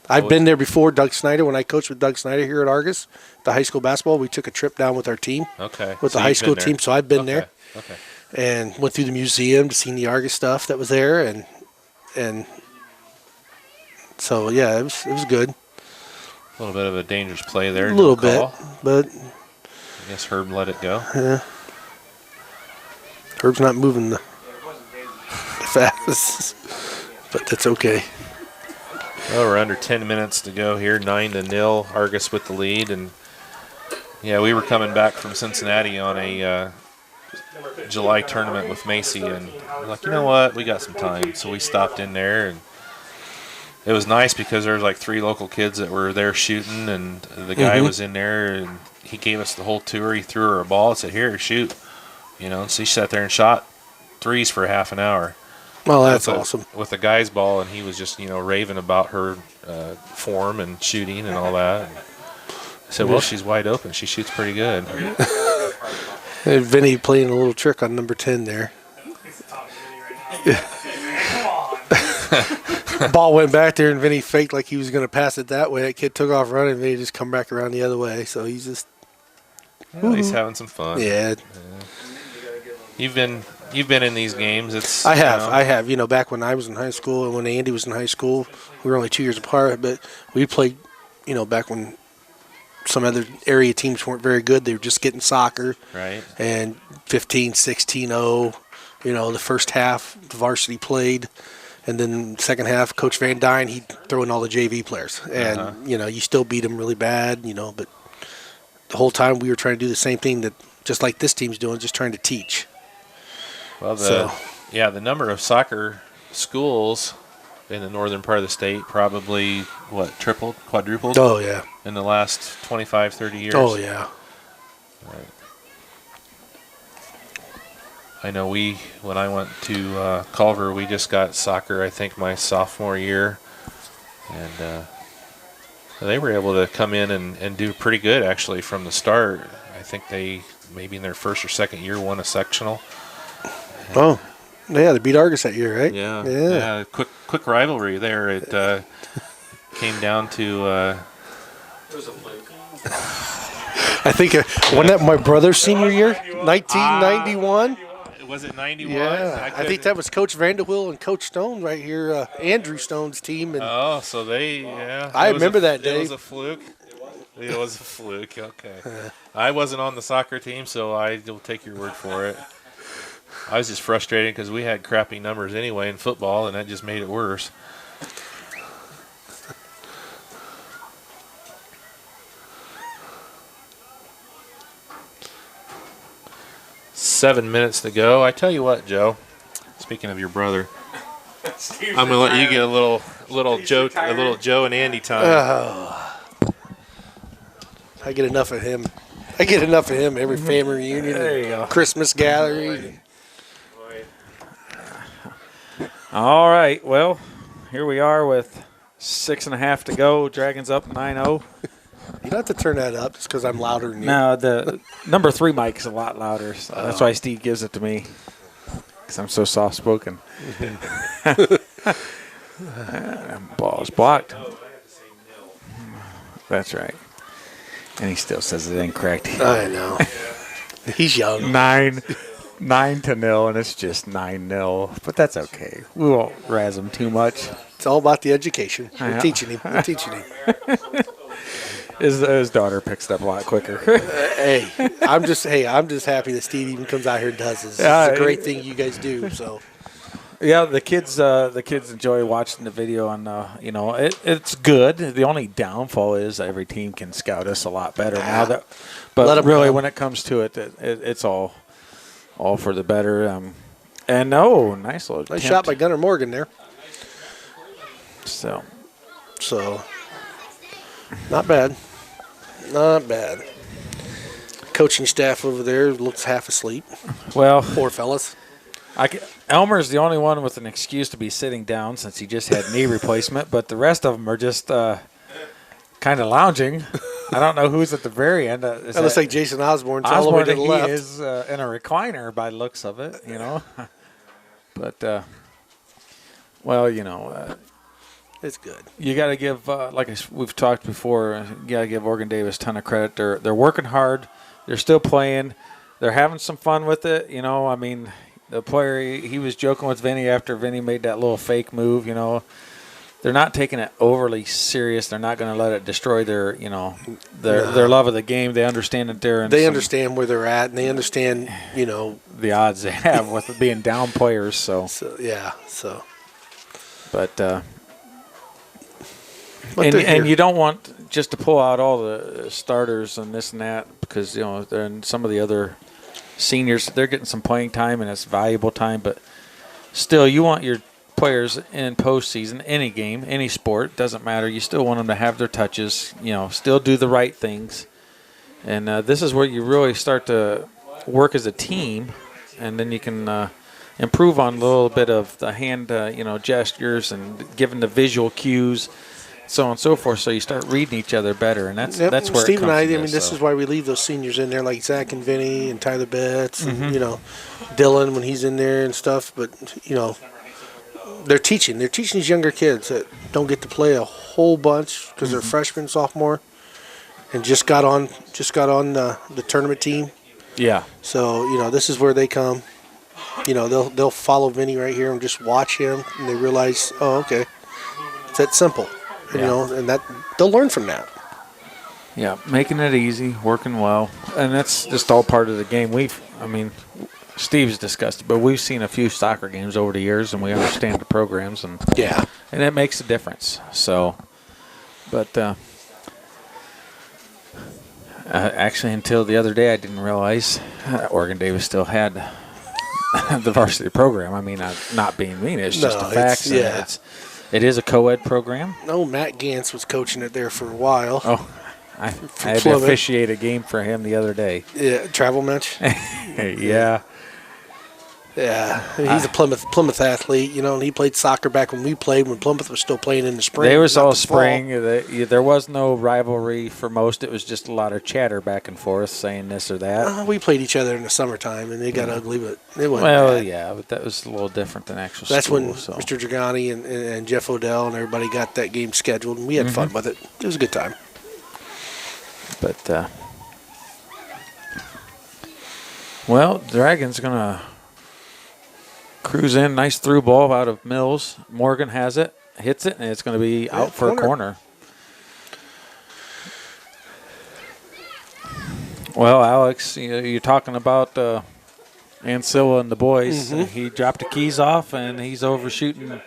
I've been there before. Doug Snyder, when I coached with Doug Snyder here at Argos, the high school basketball, we took a trip down with our team. Okay. With the high school team, so I've been there. Okay. And went through the museum to see the Argos stuff that was there, and so yeah, it was good. A little bit of a dangerous play there. A little bit, but I guess Herb let it go. Yeah. Herb's not moving the fastest, but that's okay. Well, we're under 10 minutes to go here, 9-0. Argus with the lead, and yeah, we were coming back from Cincinnati on a July tournament with Macy, and we're like, you know what, we got some time, so we stopped in there, and it was nice because there was like 3 local kids that were there shooting, and the guy was in there, and he gave us the whole tour. He threw her a ball and said, "Here, shoot." You know, so she sat there and shot threes for half an hour. Well, that's awesome. With the guy's ball, and he was just, you know, raving about her form and shooting and all that. And I said, well, she's wide open. She shoots pretty good. And Vinny playing a little trick on number 10 there. Ball went back there, and Vinny faked like he was going to pass it that way. That kid took off running, and Vinny just come back around the other way. So he's just... Well, he's having some fun. Yeah. You've been in these games. I have. You know, back when I was in high school and when Andy was in high school, we were only 2 years apart. But we played, you know, back when some other area teams weren't very good. They were just getting soccer. Right. And 15, 16-0. You know, the first half, the varsity played. And then second half, Coach Van Dyne, he'd throw in all the JV players. And, you know, you still beat them really bad, you know. But the whole time we were trying to do the same thing that just like this team's doing, just trying to teach. Well, the number of soccer schools in the northern part of the state probably, tripled, quadrupled? Oh, yeah. In the last 25, 30 years? Oh, yeah. Right. I know when I went to Culver, we just got soccer, I think, my sophomore year. And they were able to come in and do pretty good, actually, from the start. I think they, maybe in their first or second year, won a sectional. Oh, yeah, they beat Argus that year, right? Yeah. Quick rivalry there. It came down to. It was a fluke. I think wasn't that my brother's senior year, 1991? Was it 91? Yeah, I think that was Coach Vanderwill and Coach Stone right here, Andrew Stone's team. And so they, yeah. I remember that day. It was a fluke. It was a fluke. Okay. I wasn't on the soccer team, so I will take your word for it. I was just frustrated because we had crappy numbers anyway in football, and that just made it worse. Seven minutes to go. I tell you what, Joe. Speaking of your brother, I'm going to let you get a little Joe and Andy time. I get enough of him. Every family reunion, Christmas gathering. All right, well, here we are with 6.5 to go. Dragons up 9-0. You don't have to turn that up just because I'm louder than you. No, the number 3 mic is a lot louder. So that's why Steve gives it to me, because I'm so soft-spoken. Ball's blocked. That's right. And he still says it incorrect. I know. He's young. 9-0, and it's just 9-0. But that's okay. We won't razz him too much. It's all about the education. We're teaching him. His daughter picks it up a lot quicker. I'm just happy that Steve even comes out here and does this. It's a great thing you guys do. So. Yeah, the kids enjoy watching the video, and it's good. The only downfall is every team can scout us a lot better now. But really, when it comes to it, it's all for the better. And nice little shot by Gunnar Morgan there. So, not bad. Not bad. Coaching staff over there looks half asleep. well, Poor fellas. Elmer's the only one with an excuse to be sitting down since he just had knee replacement, but the rest of them are just kind of lounging. I don't know who's at the very end. That looks like Jason Osborne all the way to the he left. is in a recliner by the looks of it, But, It's good. you got to give, we've talked before, you got to give Oregon Davis a ton of credit. They're working hard. They're still playing. They're having some fun with it. The player, he was joking with Vinny after Vinny made that little fake move, They're not taking it overly serious. They're not going to let it destroy their love of the game. They understand that they understand where they're at, and they understand, the odds they have with being down players. So But you don't want just to pull out all the starters and this and that because then some of the other seniors, they're getting some playing time and it's valuable time. But still, you want your players in postseason, any game, any sport, doesn't matter. You still want them to have their touches, still do the right things. And this is where you really start to work as a team, and then you can improve on a little bit of the hand, gestures and giving the visual cues, so on and so forth. So you start reading each other better, and that's where Steve it and comes I from mean, this is why we leave those seniors in there, like Zach and Vinny and Tyler Betts, and Dylan when he's in there and stuff. But they're teaching these younger kids that don't get to play a whole bunch because they're freshmen, sophomore, and just got on the tournament team. Yeah. So this is where they come. They'll follow Vinny right here and just watch him, and they realize, oh, okay, it's that simple. And that they'll learn from that. Yeah, making it easy, working well, and that's just all part of the game. Steve's discussed it, but we've seen a few soccer games over the years, and we understand the programs, and it makes a difference. So, but actually, until the other day, I didn't realize Oregon Davis still had the varsity program. Not being mean, it's just the facts. It is a co-ed program. No, Matt Gantz was coaching it there for a while. Oh, I had to officiate a game for him the other day. Yeah, travel match. Yeah. Yeah, he's a Plymouth athlete, and he played soccer back when we played, when Plymouth was still playing in the spring. They was all spring. There was no rivalry for most. It was just a lot of chatter back and forth saying this or that. We played each other in the summertime, and they got ugly, but it wasn't bad. Yeah, but that was a little different than actual That's school. when Mr. Dragani and Jeff Odell and everybody got that game scheduled, and we had fun with it. It was a good time. But, Dragon's going to cruise in, nice through ball out of Mills. Morgan has it, hits it, and it's going to be out for a corner. Well, Alex, you're talking about Ancilla and the boys. He dropped the keys off, and he's overshooting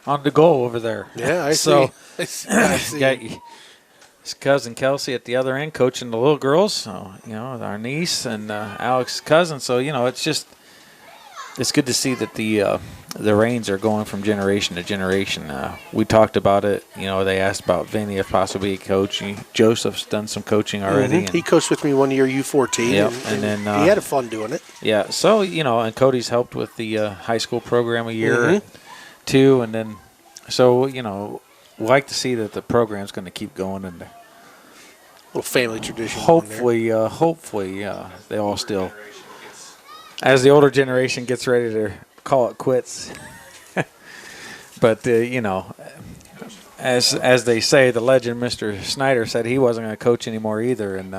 on the goal over there. Yeah, I see. I see. Got his cousin Kelsey at the other end coaching the little girls. So, our niece and Alex's cousin. So, it's good to see that the reins are going from generation to generation. We talked about it. They asked about Vinny if possibly he coach. Joseph's done some coaching already. He coached with me one year, U14. Yep, and then he had fun doing it. Yeah, so, and Cody's helped with the high school program a year, too. And then, so, we like to see that the program's going to keep going. And little family tradition. Hopefully, they all still, as the older generation gets ready to call it quits. But, as they say, the legend Mr. Snyder said he wasn't going to coach anymore either. And,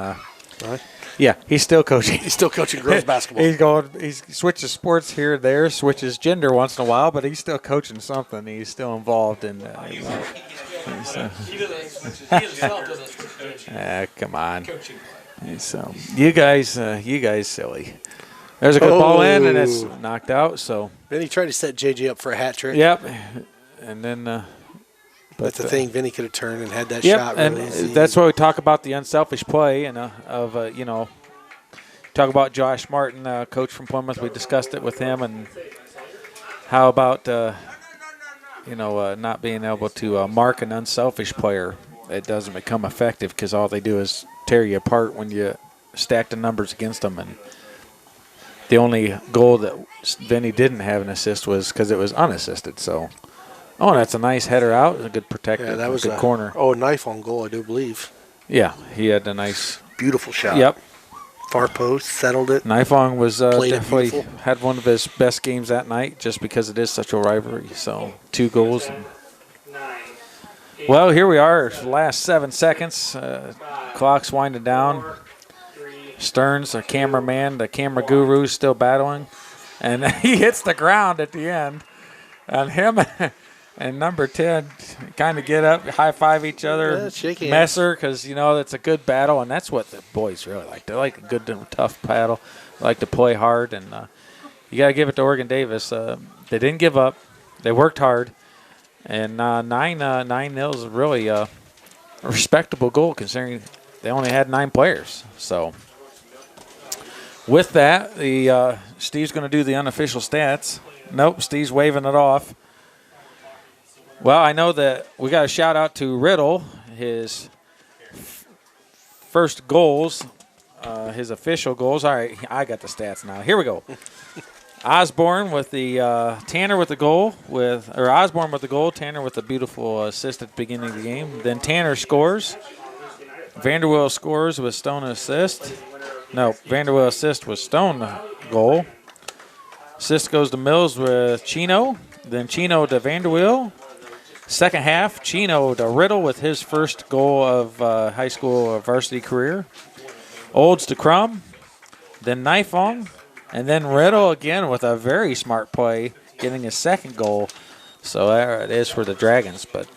yeah, he's still coaching. He's still coaching girls basketball. He switches sports here and there, switches gender once in a while, but he's still coaching something. He's still involved in He doesn't switch. come on. So you guys silly. There's a good ball in, and it's knocked out. So Vinny tried to set JJ up for a hat trick. Yep. And then that's the thing. Vinny could have turned and had that yep, shot. And really that's why we talk about the unselfish play and talk about Josh Martin, coach from Plymouth. We discussed it with him, and how about not being able to mark an unselfish player, it doesn't become effective because all they do is tear you apart when you stack the numbers against them. And the only goal that Vinny didn't have an assist was because it was unassisted. So, that's a nice header out. A good protector. Yeah, that was a good corner. Oh, a knife on goal, I do believe. Yeah, he had a nice. Beautiful shot. Yep. Far post, settled it. Nifong was Played it definitely beautiful. had one of his best games that night just because it is such a rivalry. So 2 goals. Well, here we are, last 7 seconds. Clock's winding down. Stearns, the cameraman, the camera guru, is still battling. And he hits the ground at the end. And him and number 10 kind of get up, high-five each other, Yeah, shake hands. Messer, because, that's a good battle. And that's what the boys really like. They like a good, tough battle. They like to play hard. And you got to give it to Oregon Davis. They didn't give up. They worked hard. And 9-0 is really a respectable goal considering they only had 9 players. So with that, Steve's going to do the unofficial stats. Nope, Steve's waving it off. Well, I know that we got a shout out to Riddle, his first goals, his official goals. All right, I got the stats now. Here we go. Osborne with the Tanner with the goal Osborne with the goal. Tanner with the beautiful assist at the beginning of the game. Then Tanner scores. Vanderwill scores with Stone assist. No, Vanderwill assist with Stone goal. Assist goes to Mills with Chino. Then Chino to Vanderwill. Second half, Chino to Riddle with his first goal of high school varsity career. Olds to Crum. Then Nifong. And then Riddle again with a very smart play, getting his second goal. So there it is for the Dragons. But,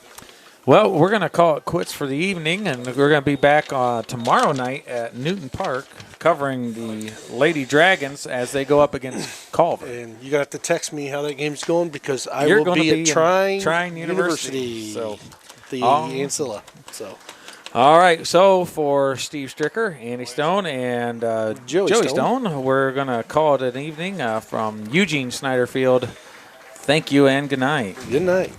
well, we're going to call it quits for the evening, and we're going to be back tomorrow night at Newton Park covering the Lady Dragons as they go up against Culver. And you're going to have to text me how that game's going because I You're will gonna be be at in Trine University. So, the Ancilla. So. all right, so for Steve Stricker, Andy Stone, and Joey Stone, we're going to call it an evening from Eugene Snyder Field. Thank you and good night. Good night.